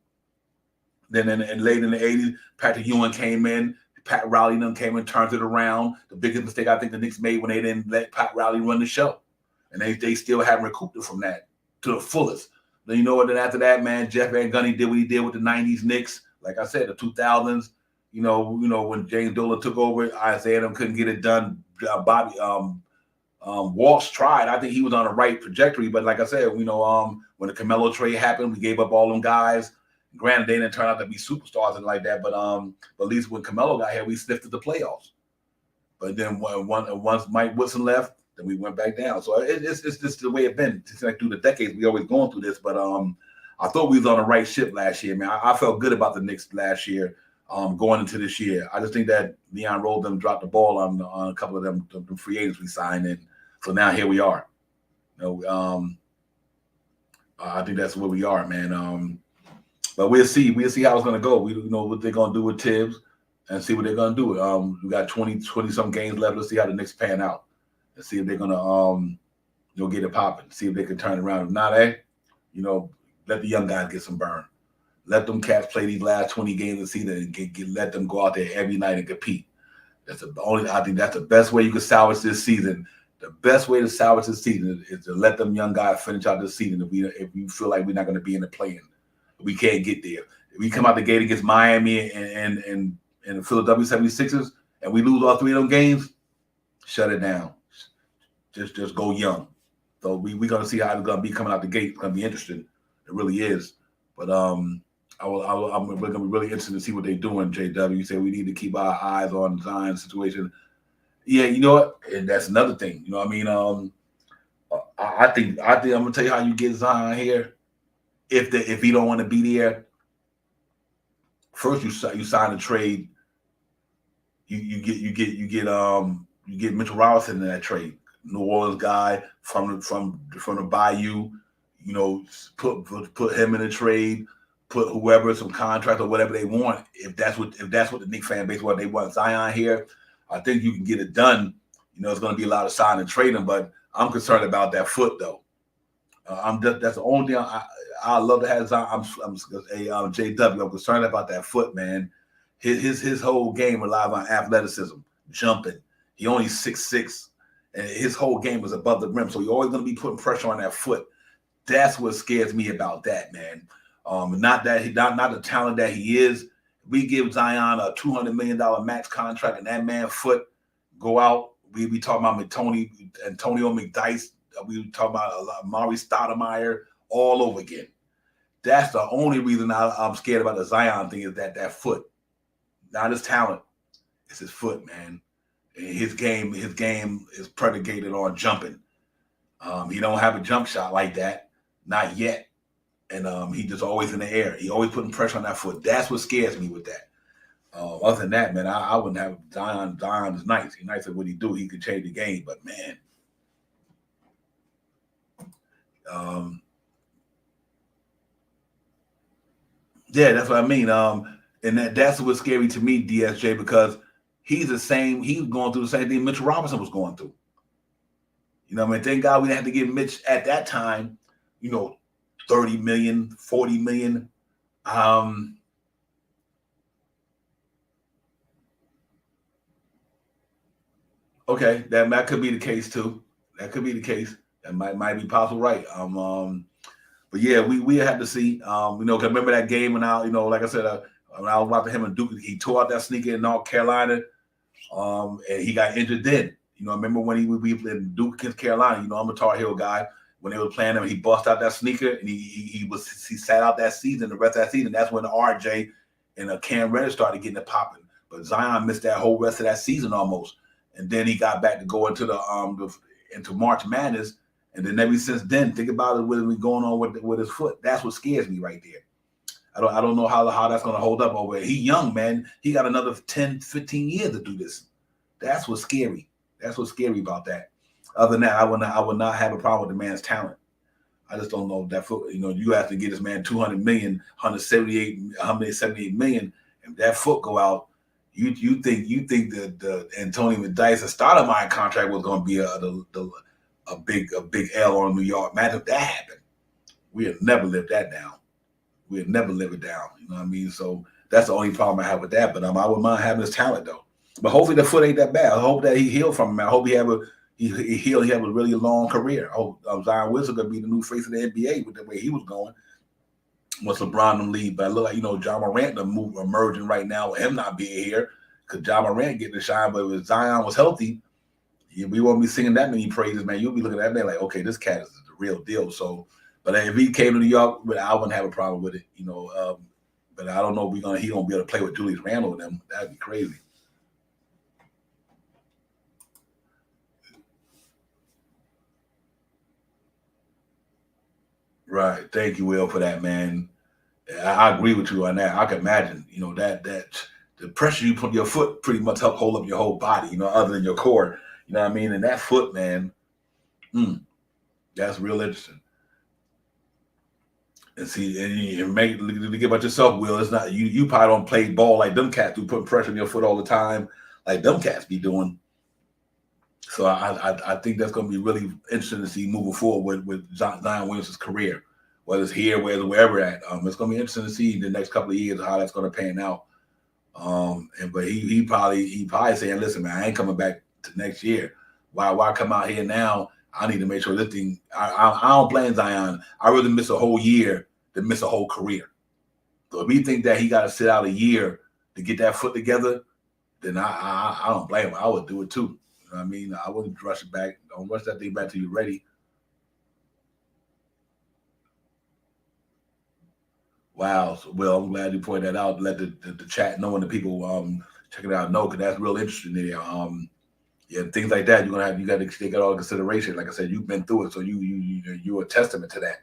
Then late in the 80s, Patrick Ewing came in. Pat Riley and them came in, turned it around. The biggest mistake I think the Knicks made when they didn't let Pat Riley run the show. And they still haven't recouped it from that to the fullest. Then then after that, man, Jeff Van Gundy did what he did with the 90s Knicks. Like I said, the 2000s. When James Dolan took over, Isaiah them couldn't get it done. Bobby Walsh tried. I think he was on the right trajectory, but like I said, when the Carmelo trade happened, we gave up all them guys. Granted, they didn't turn out to be superstars and like that, but at least when Carmelo got here, we sniffed at the playoffs. But then once Mike Woodson left, then we went back down. So it's just the way it's been. It's like through the decades, we always going through this. But I thought we was on the right ship last year, man. I felt good about the Knicks last year. Going into this year, I just think that Leon Rose dropped the ball on a couple of them free agents we signed, and so now here we are. I think that's where we are, man. But we'll see how it's going to go. We know what they're going to do with Tibbs, and see what they're going to do. We got 20 some games left. Let's see how the Knicks pan out, and see if they're going to get it popping. See if they can turn it around. If not, let the young guys get some burn. Let them cats play these last 20 games of the season and let them go out there every night and compete. I think that's the best way you can salvage this season. The best way to salvage this season is to let them young guys finish out this season. If we feel like we're not going to be in the play-in, we can't get there. If we come out the gate against Miami and the Philadelphia 76ers and we lose all 3 of them games, shut it down. Just go young. So we're going to see how it's going to be coming out the gate. It's going to be interesting. It really is. But we're going to be really interested to see what they're doing, JW. You say we need to keep our eyes on Zion's situation. Yeah, you know what? And that's another thing. You know what I mean? I think I'm going to tell you how you get Zion here. If he don't want to be there, first you sign a trade. You get Mitchell Robinson in that trade. New Orleans guy from the Bayou. you know, put him in a trade, put whoever some contract or whatever they want. If that's what the Knicks fan base want, they want Zion here. I think you can get it done. You know, it's going to be a lot of signing and trading, but I'm concerned about that foot though. That's the only thing I love to have Zion. I'm JW. I'm concerned about that foot, man. His whole game relies on athleticism, jumping. He only 6'6", and his whole game was above the rim. So you're always going to be putting pressure on that foot. That's what scares me about that, man. Not the talent that he is. We give Zion a $200 million max contract, and that man foot go out. We talk about Antonio McDyess. We talk about Mari Stoudemire all over again. That's the only reason I'm scared about the Zion thing is that foot, not his talent. It's his foot, man. And his game is predicated on jumping. He don't have a jump shot like that, not yet. And he just always in the air. He always putting pressure on that foot. That's what scares me with that. Other than that, man, I wouldn't have Zion. Zion is nice. He's nice at what he do. He could change the game. But man, yeah, that's what I mean. And that's what's scary to me, DSJ, because he's going through the same thing Mitch Robinson was going through. You know what I mean? Thank God we didn't have to give Mitch at that time, you know, 30 million, 40 million. Okay, that could be the case too. That could be the case. That might be possible, right? But yeah, we had to see. You know, 'cause remember that game when like I said, when I was watching him and Duke, he tore out that sneaker in North Carolina, and he got injured then. You know, remember when we played Duke against Carolina? You know, I'm a Tar Heel guy. When they were playing him, he bust out that sneaker, and he sat out that season, the rest of that season. That's when RJ and Cam Reddish started getting it popping. But Zion missed that whole rest of that season almost, and then he got back to go into into March Madness. And then ever since then, think about it, what is going on with his foot. That's what scares me right there. I don't know how that's going to hold up over. He young, man. He got another 10, 15 years to do this. That's what's scary. That's what's scary about that. Other than that, I would not have a problem with the man's talent. I just don't know that foot. You know, you have to get this man 200 million, 178 million. If that foot go out, you think that the Antonio McDyess Stoudemire contract was going to be a big L on New York. Imagine if that happened. We had never lived that down. We had never lived it down. You know what I mean? So that's the only problem I have with that. But I wouldn't mind having his talent though. But hopefully the foot ain't that bad. I hope that he healed from it. I hope he have a really long career. I hope Zion Wilson gonna be the new face of the NBA with the way he was going. Once LeBron them leave, but I look like John Morant emerging right now with him not being here because John Morant getting the shine. But if Zion was healthy, we won't be singing that many praises, man. You'll be looking at that man like, okay, this cat is the real deal. So, but if he came to New York, I wouldn't have a problem with it, But I don't know if he gonna be able to play with Julius Randle with them. That'd be crazy. Right. Thank you, Will, for that, man. I agree with you on that. I can imagine, that the pressure you put on your foot pretty much help hold up your whole body, other than your core. You know what I mean? And that foot, man, that's real interesting. And see, and you make think about yourself, Will. It's not you probably don't play ball like them cats do, putting pressure on your foot all the time, like them cats be doing. So I think that's going to be really interesting to see moving forward with Zion Williamson's career, whether it's here, wherever at. It's going to be interesting to see the next couple of years how that's going to pan out. But he probably saying, listen, man, I ain't coming back to next year. Why come out here now? I need to make sure this thing. I don't blame Zion. I rather miss a whole year than miss a whole career. So if he think that he got to sit out a year to get that foot together, then I don't blame him. I would do it too. You know what I mean? I wouldn't rush it back. Don't rush that thing back till you're ready. Wow. Well, I'm glad you pointed that out. Let the chat know and the people checking it out know, because that's real interesting there. Yeah, things like that you got to take it all in consideration. Like I said, you've been through it, so you're a testament to that.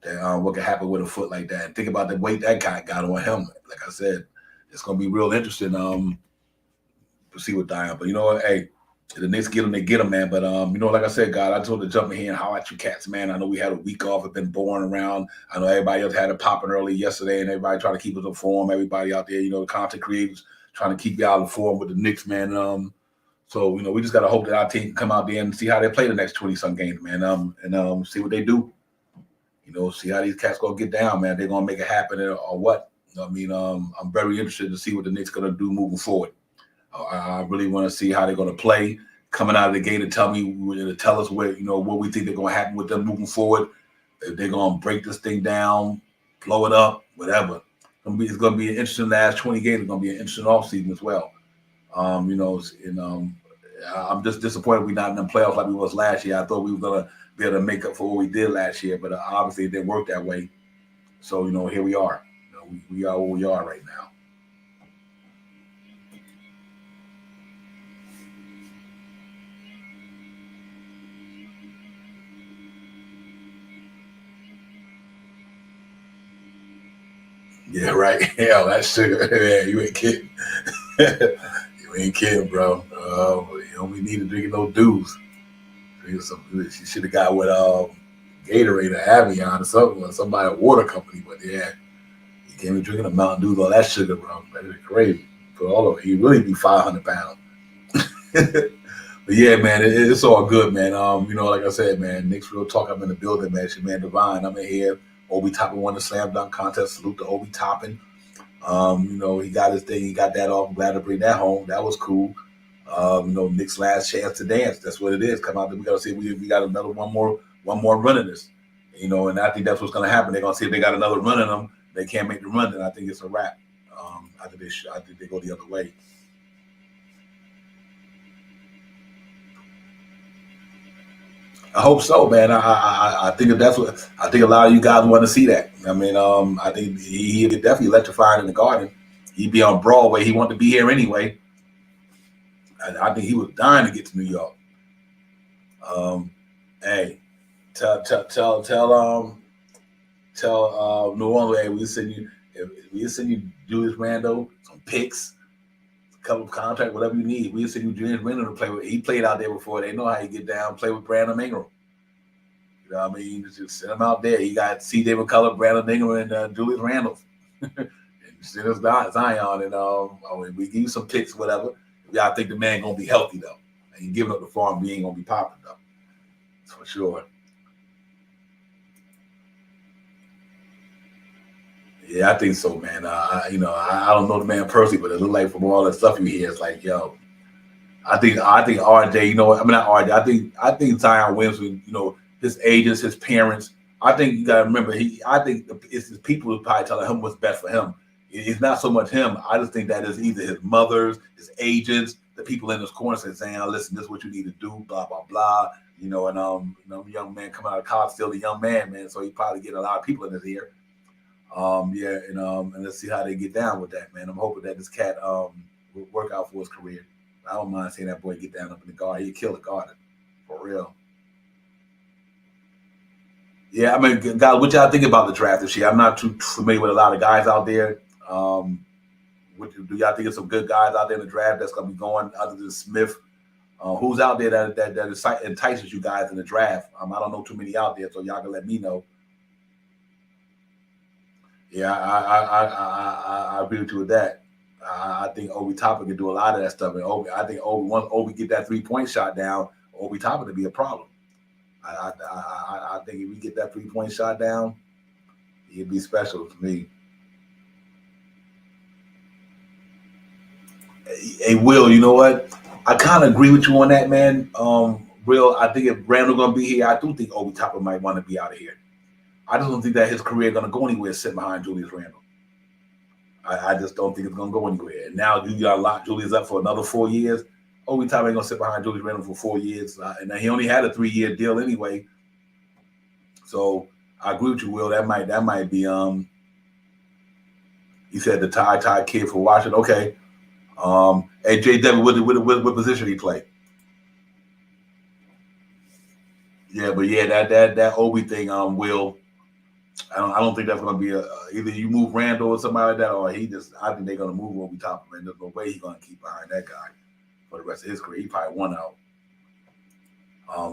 That what can happen with a foot like that. And think about the weight that guy got on him. Like I said, it's gonna be real interesting to see what Dion. But you know what? Hey, The Knicks get them, they get them, man. But like I said, God, I told to jump in here and holler at you cats, man. I know we had a week off, it's been boring around. I know everybody else had it popping early yesterday, and everybody trying to keep us informed. Everybody out there, the content creators trying to keep y'all informed with the Knicks, man. So we just gotta hope that our team can come out there and see how they play the next 20-some games, man. And see what they do. See how these cats gonna get down, man. They're gonna make it happen or what? I'm very interested to see what the Knicks gonna do moving forward. I really want to see how they're going to play coming out of the gate and tell us where what we think they're going to happen with them moving forward. If they're going to break this thing down, blow it up, whatever. It's going to be an interesting last 20 games. It's going to be an interesting offseason as well. I'm just disappointed we're not in the playoffs like we was last year. I thought we were going to be able to make up for what we did last year, but obviously it didn't work that way. So here we are. We are where we are right now. Yeah, right. Hell, that sugar. Man, you ain't kidding. You ain't kidding, bro. We need to drink no dudes. She should have got with Gatorade or Avion or something, or somebody, a water company. But yeah, you can't be drinking a Mountain Dew with all that sugar, bro. That is crazy. For all of it, he really be 500 pounds. But yeah, man, it's all good, man. Like I said, man, Knicks Real Talk. I'm in the building, man. It's your man Divine. I'm in here. Obi Toppin won the slam dunk contest. Salute to Obi Toppin. He got his thing. He got that off. I'm glad to bring that home. That was cool. Knicks' last chance to dance. That's what it is. Come out there. We got to see we got another one more run in this. And I think that's what's going to happen. They're going to see if they got another run in them. They can't make the run, then I think it's a wrap. I think they go the other way. I hope so, man. I think that's what I think. A lot of you guys want to see that. I think he'd definitely electrifying in the Garden. He'd be on Broadway. He wanted to be here anyway. I think he was dying to get to New York. Hey, tell New Orleans, hey, we send you Julius Randle some picks, a couple of contract, whatever you need. We send you Julius Randle to play with. He played out there before. They know how you get down. Play with Brandon Ingram. You know what I mean? Just send him out there. He got C.J. McCullough, Brandon Ingram, and Julius Randle. And send us Zion, and we give you some picks, whatever. I think the man gonna be healthy though. And you giving up the farm, we ain't gonna be popping though. That's for sure. Yeah, I think so, man. I don't know the man personally, but it looked like from all that stuff you hear, it's like, yo, I think RJ, not RJ. I think Zion Williamson, his agents, his parents. I think you gotta remember, I think it's his people who probably telling him what's best for him. It's not so much him. I just think that is either his mothers, his agents, the people in his corner saying, listen, this is what you need to do, blah, blah, blah. Young man coming out of college, still a young man. So he probably get a lot of people in his ear. And let's see how they get down with that, man. I'm hoping that this cat will work out for his career. I don't mind seeing that boy get down up in the guard. He'd kill the Garden, for real. Yeah, guys, what y'all think about the draft this year? I'm not too familiar with a lot of guys out there. Do y'all think there's some good guys out there in the draft that's going to be going other than Smith? Who's out there that entices you guys in the draft? I don't know too many out there, so y'all can let me know. Yeah, I agree with you with that. I think Obi Toppin can do a lot of that stuff. And once Obi get that 3-point shot down, Obi Toppin to be a problem. I think if we get that 3-point shot down, he'd be special to me. Hey, Will, you know what? I kind of agree with you on that, man. I think if Randall gonna be here, I do think Obi Toppin might want to be out of here. I just don't think that his career gonna go anywhere sitting behind Julius Randle. I just don't think it's gonna go anywhere. And now you got to lock Julius up for another 4 years. Obi Toppin ain't gonna sit behind Julius Randle for 4 years, and he only had a 3-year deal anyway. So I agree with you, Will. That might be. You said the Ty kid for Washington. Okay. Hey, J.W., what position he play? Yeah, but yeah, that Obi thing, Will. I don't think that's gonna be either you move Randall or somebody like that, or I think they're gonna move Obi Toppin. There's no way he's gonna keep behind that guy for the rest of his career. He probably won out.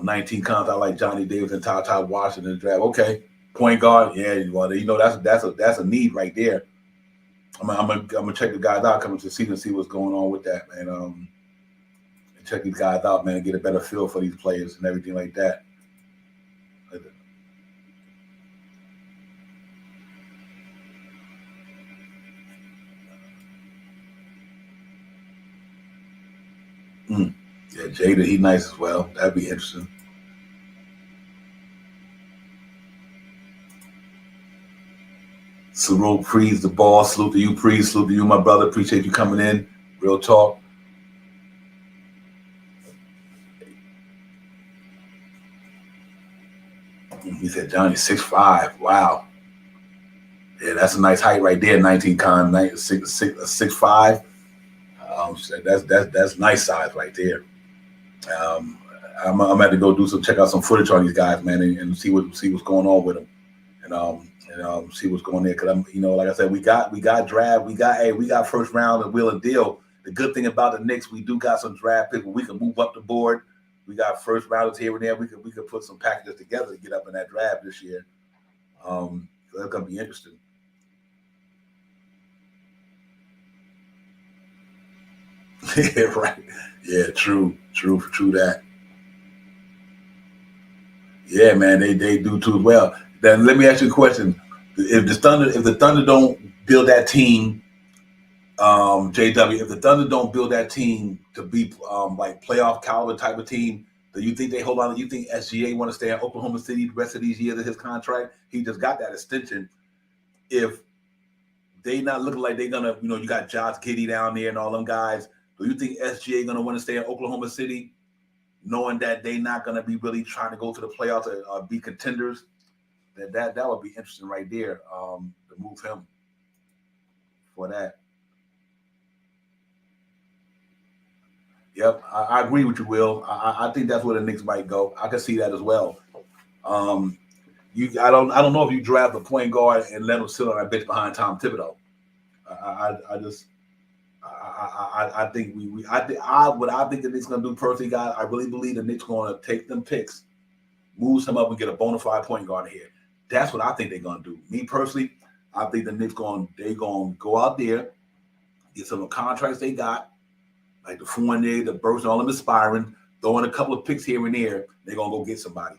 19 comes. I like Johnny Davis and Ty Washington draft. Okay, point guard. Yeah, well, that's a need right there. I'm gonna check the guys out coming to the season and see what's going on with that, man. And check these guys out, man, and get a better feel for these players and everything like that. Yeah, Jada, he nice as well. That'd be interesting. Salute, Prees, the ball. Salute to you, Prees. Salute to you, my brother. Appreciate you coming in. Real talk. He said Johnny's 6'5". Wow. Yeah, that's a nice height right there. 19 con, 6'5". That's nice size right there. I'm about to go check out some footage on these guys, man, and see what's going on with them, and see what's going there. Because I'm, like I said, we got draft, we got first round and wheel and deal. The good thing about the Knicks, we do got some draft picks where we can move up the board. We got first rounders here and there. We could put some packages together to get up in that draft this year. So that's gonna be interesting. Yeah, right. Yeah, true that. Yeah, man, they do too as well. Then let me ask you a question: If the Thunder don't build that team, JW, if the Thunder don't build that team to be like playoff caliber type of team, do you think they hold on? Do you think SGA want to stay in Oklahoma City the rest of these years of his contract? He just got that extension. If they not looking like they're gonna, you got Josh Giddey down there and all them guys. Do you think SGA gonna want to stay in Oklahoma City, knowing that they not gonna be really trying to go to the playoffs or be contenders? That would be interesting right there. To move him for that. Yep, I agree with you, Will. I think that's where the Knicks might go. I can see that as well. I don't know if you draft a point guard and let him sit on that bench behind Tom Thibodeau. I think what I think the Knicks gonna do personally, guys. I really believe the Knicks gonna take them picks, move some up, and get a bona fide point guard here. That's what I think they're gonna do. Me personally, I think the Knicks gonna go out there, get some of the contracts they got, like the Fournier, the Burks, all them aspiring, throw in a couple of picks here and there. They're gonna go get somebody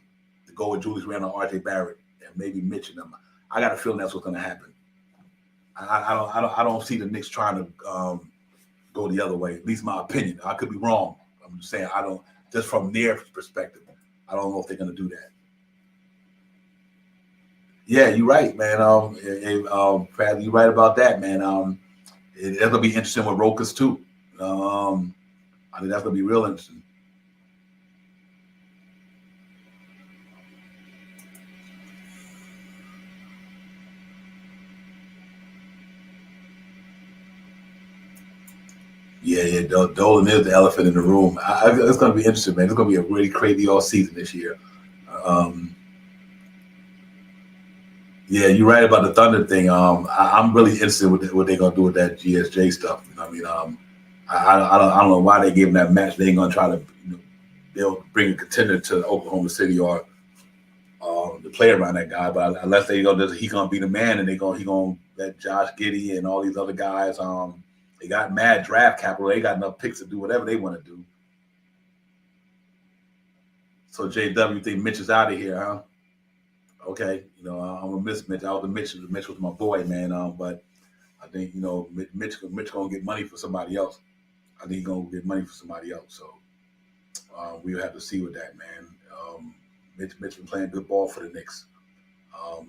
to go with Julius Randle, RJ Barrett, and maybe Mitch and them. I got a feeling that's what's gonna happen. I don't see the Knicks trying to go the other way. At least my opinion. I could be wrong. I'm just saying just from their perspective, I don't know if they're gonna do that. Yeah, you're right, man. Brad, you're right about that, man. It's gonna be interesting with Rokas too. I think that's gonna be real interesting. Yeah. Dolan is the elephant in the room. It's going to be interesting, man. It's going to be a really crazy all season this year. Yeah, you're right about the Thunder thing. I'm really interested with what they're going to do with that GSJ stuff. I mean, I don't know why they gave him that match. They ain't going to try to they'll bring a contender to Oklahoma City or to play around that guy. But unless he going to be the man, and he going to let Josh Giddey and all these other guys. They got mad draft capital. They got enough picks to do whatever they want to do. So, JW, think Mitch is out of here, huh? Okay. I'm going to miss Mitch. Mitch was my boy, man. But I think, Mitch going to get money for somebody else. I think he's going to get money for somebody else. So, we'll have to see with that, man. Mitch been playing good ball for the Knicks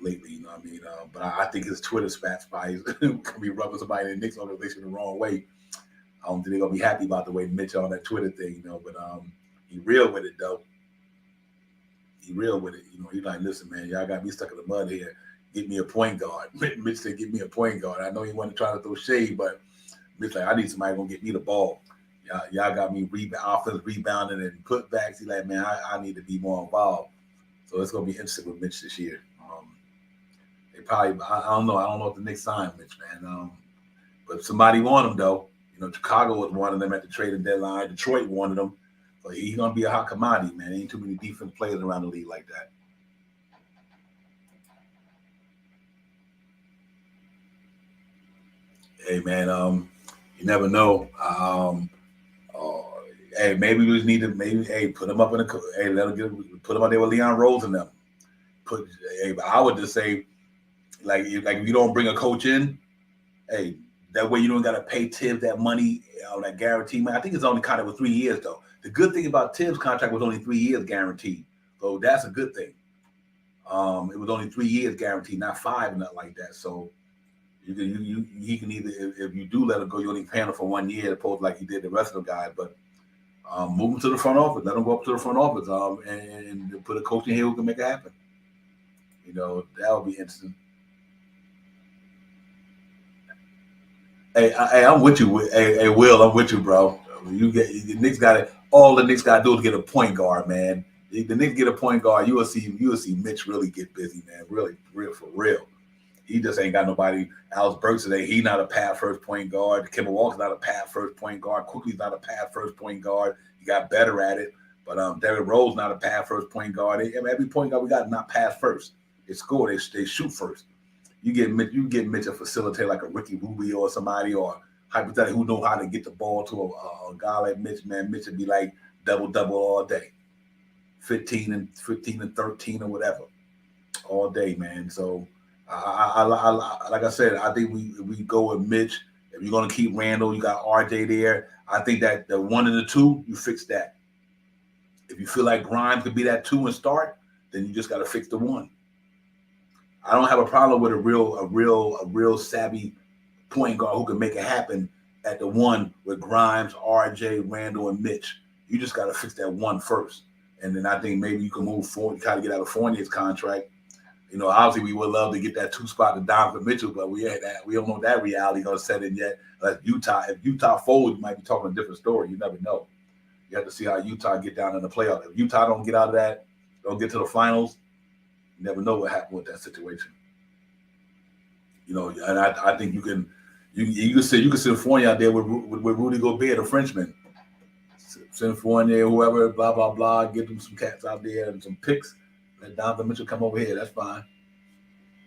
lately, you know what I mean? But I think his Twitter spats by could be rubbing somebody in the Knicks organization the wrong way. I don't think they're gonna be happy about the way Mitch on that Twitter thing, But he real with it though. He real with it, He's like, listen, man, y'all got me stuck in the mud here. Get me a point guard. Mitch said, "Get me a point guard." I know he wasn't trying to throw shade, but Mitch like, I need somebody gonna get me the ball. Y'all got me offense rebounding and putbacks. He's like, man, I need to be more involved. So it's gonna be interesting with Mitch this year. They probably, I don't know if the Knicks signed Mitch, man. But somebody want him though. Chicago was one of them at the trading deadline. Detroit wanted him. But he's going to be a hot commodity, man. Ain't too many defense players around the league like that. Hey, man, you never know. Hey, maybe we just need to put him up in a let him put him out there with Leon Rose and them. I would just say, like if you don't bring a coach in, hey, that way you don't got to pay Tibbs that money, that guarantee money. I think it's only kind of for 3 years though. The good thing about Tibbs' contract was only 3 years guaranteed, so that's a good thing. It was only 3 years guaranteed, not 5 and nothing like that. So he can either, if you do let him go, you only pay him for 1 year, opposed like he did the rest of the guys. But move him to the front office, let him go up to the front office, and put a coach in here who can make it happen. That would be interesting. Hey, I'm with you. Hey, Will, I'm with you, bro. The Knicks got it. All the Knicks got to do is get a point guard, man. If the Knicks get a point guard, you will see Mitch really get busy, man. Really, for real. He just ain't got nobody. Alex Burks today, he not a pass first point guard. Kemba Walker's not a pass first point guard. Quickly's not a pass first point guard. He got better at it. But Derrick Rose not a pass first point guard. Every point guard we got not pass first. They score. They shoot first. You get Mitch a facilitator like a Ricky Rubio or somebody, or hypothetically who know how to get the ball to a guy like Mitch. Man, Mitch would be like double all day, 15 and 13 or whatever, all day, man. So I like I said, I think we go with Mitch. If you're gonna keep Randall, you got RJ there. I think that the 1 and the 2, you fix that. If you feel like Grimes could be that 2 and start, then you just got to fix the 1. I don't have a problem with a real savvy point guard who can make it happen at the 1 with Grimes, RJ, Randall, and Mitch. You just got to fix that 1 first. And then I think maybe you can move forward, try to get out of Fournier's contract. Obviously we would love to get that 2 spot to Donovan Mitchell, but we don't know that reality gonna set in yet. Like if Utah folds, you might be talking a different story. You never know. You have to see how Utah get down in the playoffs. If Utah don't get out of that, don't get to the finals, you never know what happened with that situation. And I think you can send Fournier out there with Rudy Gobert, the Frenchman. Send Fournier, whoever, blah blah blah. Get them some cats out there and some picks. Let Donovan Mitchell come over here. That's fine.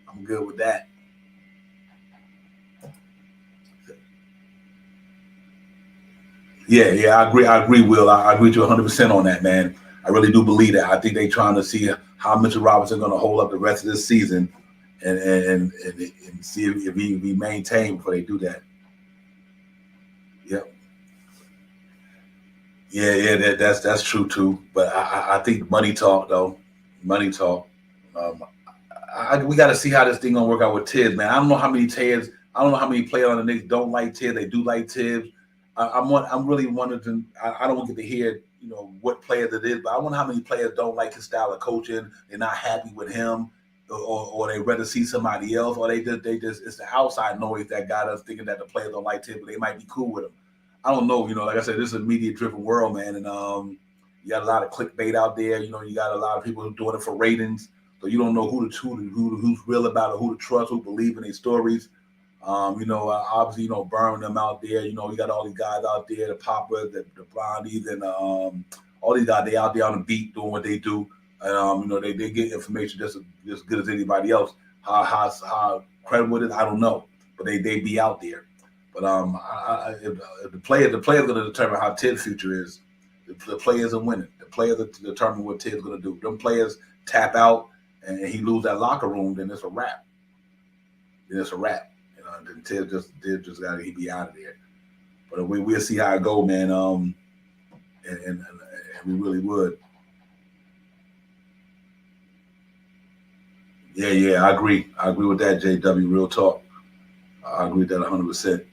I'm good with that. Yeah, I agree, Will. I agree with you 100% on that, man. I really do believe that. I think they're trying to see how Mitchell Robinson going to hold up the rest of this season, and see if he maintains before they do that. Yep. Yeah, that's true too. But I think money talk though. Money talk. We got to see how this thing gonna work out with Tibbs, man. I don't know how many players on the Knicks don't like Tibbs. They do like Tibbs. I'm really wondering. I don't get to hear what players it is, but I wonder how many players don't like his style of coaching. They're not happy with him, or they rather see somebody else, or they just it's the outside noise that got us thinking that the players don't like Tibbs, but they might be cool with him. I don't know. Like I said, this is a media-driven world, man, and you got a lot of clickbait out there. You got a lot of people doing it for ratings, so you don't know who's real about it, who to trust, who believe in their stories. Obviously, burn them out there. You got all these guys out there, the Poppers, the Blondies, and all these guys. They out there on the beat doing what they do, and they get information just as good as anybody else. How credible it is, I don't know, but they be out there. But if the players going to determine how Tibbs' future is. The players are winning. The players are to determine what Tibbs going to do. Them players tap out and he lose that locker room, then it's a wrap. Then Tibbs just got to be out of there. But we'll see how it go, man. And we really would. Yeah, I agree. I agree with that, JW. Real talk. I agree with that 100%.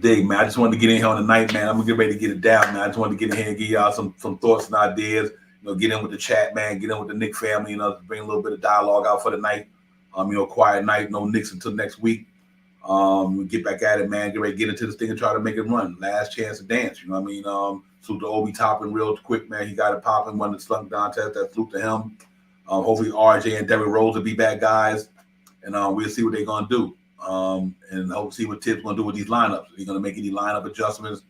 Dig, man. I just wanted to get in here on the night, man. I'm gonna get ready to get it down, man. I just wanted to get in here and give y'all some thoughts and ideas. Get in with the chat, man. Get in with the Knicks family, bring a little bit of dialogue out for the night. Quiet night, no Knicks until next week. We get back at it, man. Get ready to get into this thing and try to make it run. Last chance to dance, you know what I mean? Salute to Obi Toppin real quick, man. He got it popping, won the slunk contest. That salute to him. Hopefully RJ and Derrick Rose will be back, guys. And we'll see what they're gonna do. And hope to see what Tibbs gonna do with these lineups. Are he gonna make any lineup adjustments,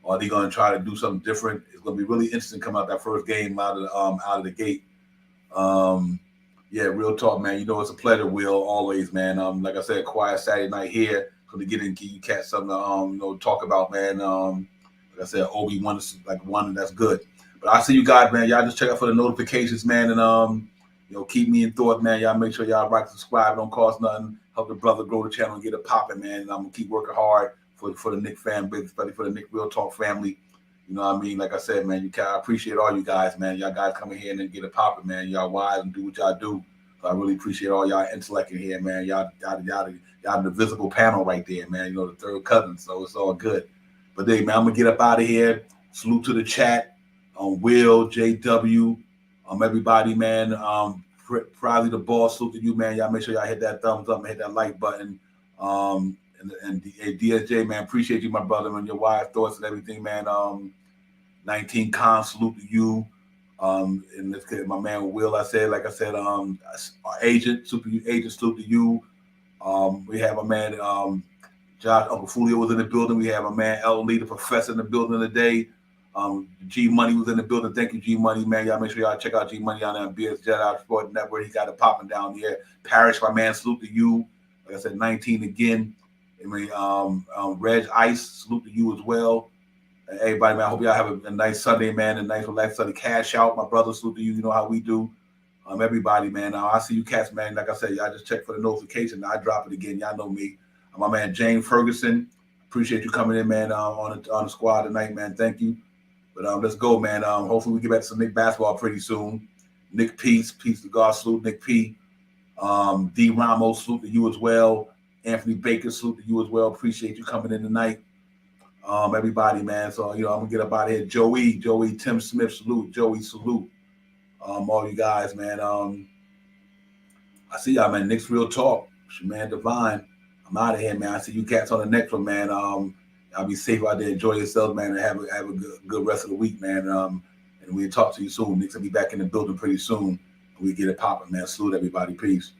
or are they gonna try to do something different? It's gonna be really interesting coming out that first game out of the gate. Yeah, real talk, man. You know, it's a pleasure, Will, always, man. Like I said, quiet Saturday night here. So to get in, give you cats something to talk about, man. Like I said, Obi-Wan is like one that's good. But I see you guys, man. Y'all just check out for the notifications, man, and keep me in thought, man. Y'all make sure y'all like, subscribe. Don't cost nothing. Help the brother grow the channel and get it popping, man. And I'm gonna keep working hard for the Nick fan base, especially for the Nick Real Talk family. You know what I mean? Like I said, man, I appreciate all you guys, man. Y'all guys come in here and then get it popping, man. Y'all wise and do what y'all do. So I really appreciate all y'all intellect in here, man. Y'all the visible panel right there, man. You know, the third cousin, so it's all good. But hey, man, I'm gonna get up out of here. Salute to the chat. Will, JW, everybody, man. Probably the boss. Salute to you, man. Y'all make sure y'all hit that thumbs up and hit that like button. And DSJ, man, appreciate you, my brother, and your wise thoughts and everything, man. 19 Con, salute to you. And let's get my man Will. Like I said, our agent, super agent, salute to you. We have a man, Josh, Uncle Fulio was in the building. We have a man, L. Lee, the professor, in the building today. G Money was in the building. Thank you, G Money, man. Y'all make sure y'all check out G Money on there, BS Jedi Sport Network. He got it popping down here. Parrish, my man, salute to you. Like I said, 19 again. I mean, Reg Ice, salute to you as well. Everybody, man, I hope y'all have a nice Sunday, man, a nice relaxed Sunday. Cash out, my brother, salute to you. You know how we do. Everybody, man. I see you cats, man. Like I said, y'all just check for the notification. I drop it again. Y'all know me. My man James Ferguson. Appreciate you coming in, man, on the squad tonight, man. Thank you. But let's go, man. Hopefully we get back to some Nick basketball pretty soon. Nick Peace to God, salute Nick P. D Ramos, salute to you as well. Anthony Baker, salute to you as well. Appreciate you coming in tonight. Everybody, man. So, I'm going to get up out of here. Joey, Tim Smith, salute. Joey, salute. All you guys, man. I see y'all, man. Nick's Real Talk. It's your man, Divine. I'm out of here, man. I see you cats on the next one, man. Y'all be safe out there. Enjoy yourselves, man, and have a good rest of the week, man. And we'll talk to you soon. Nick's will be back in the building pretty soon. We get it popping, man. Salute, everybody. Peace.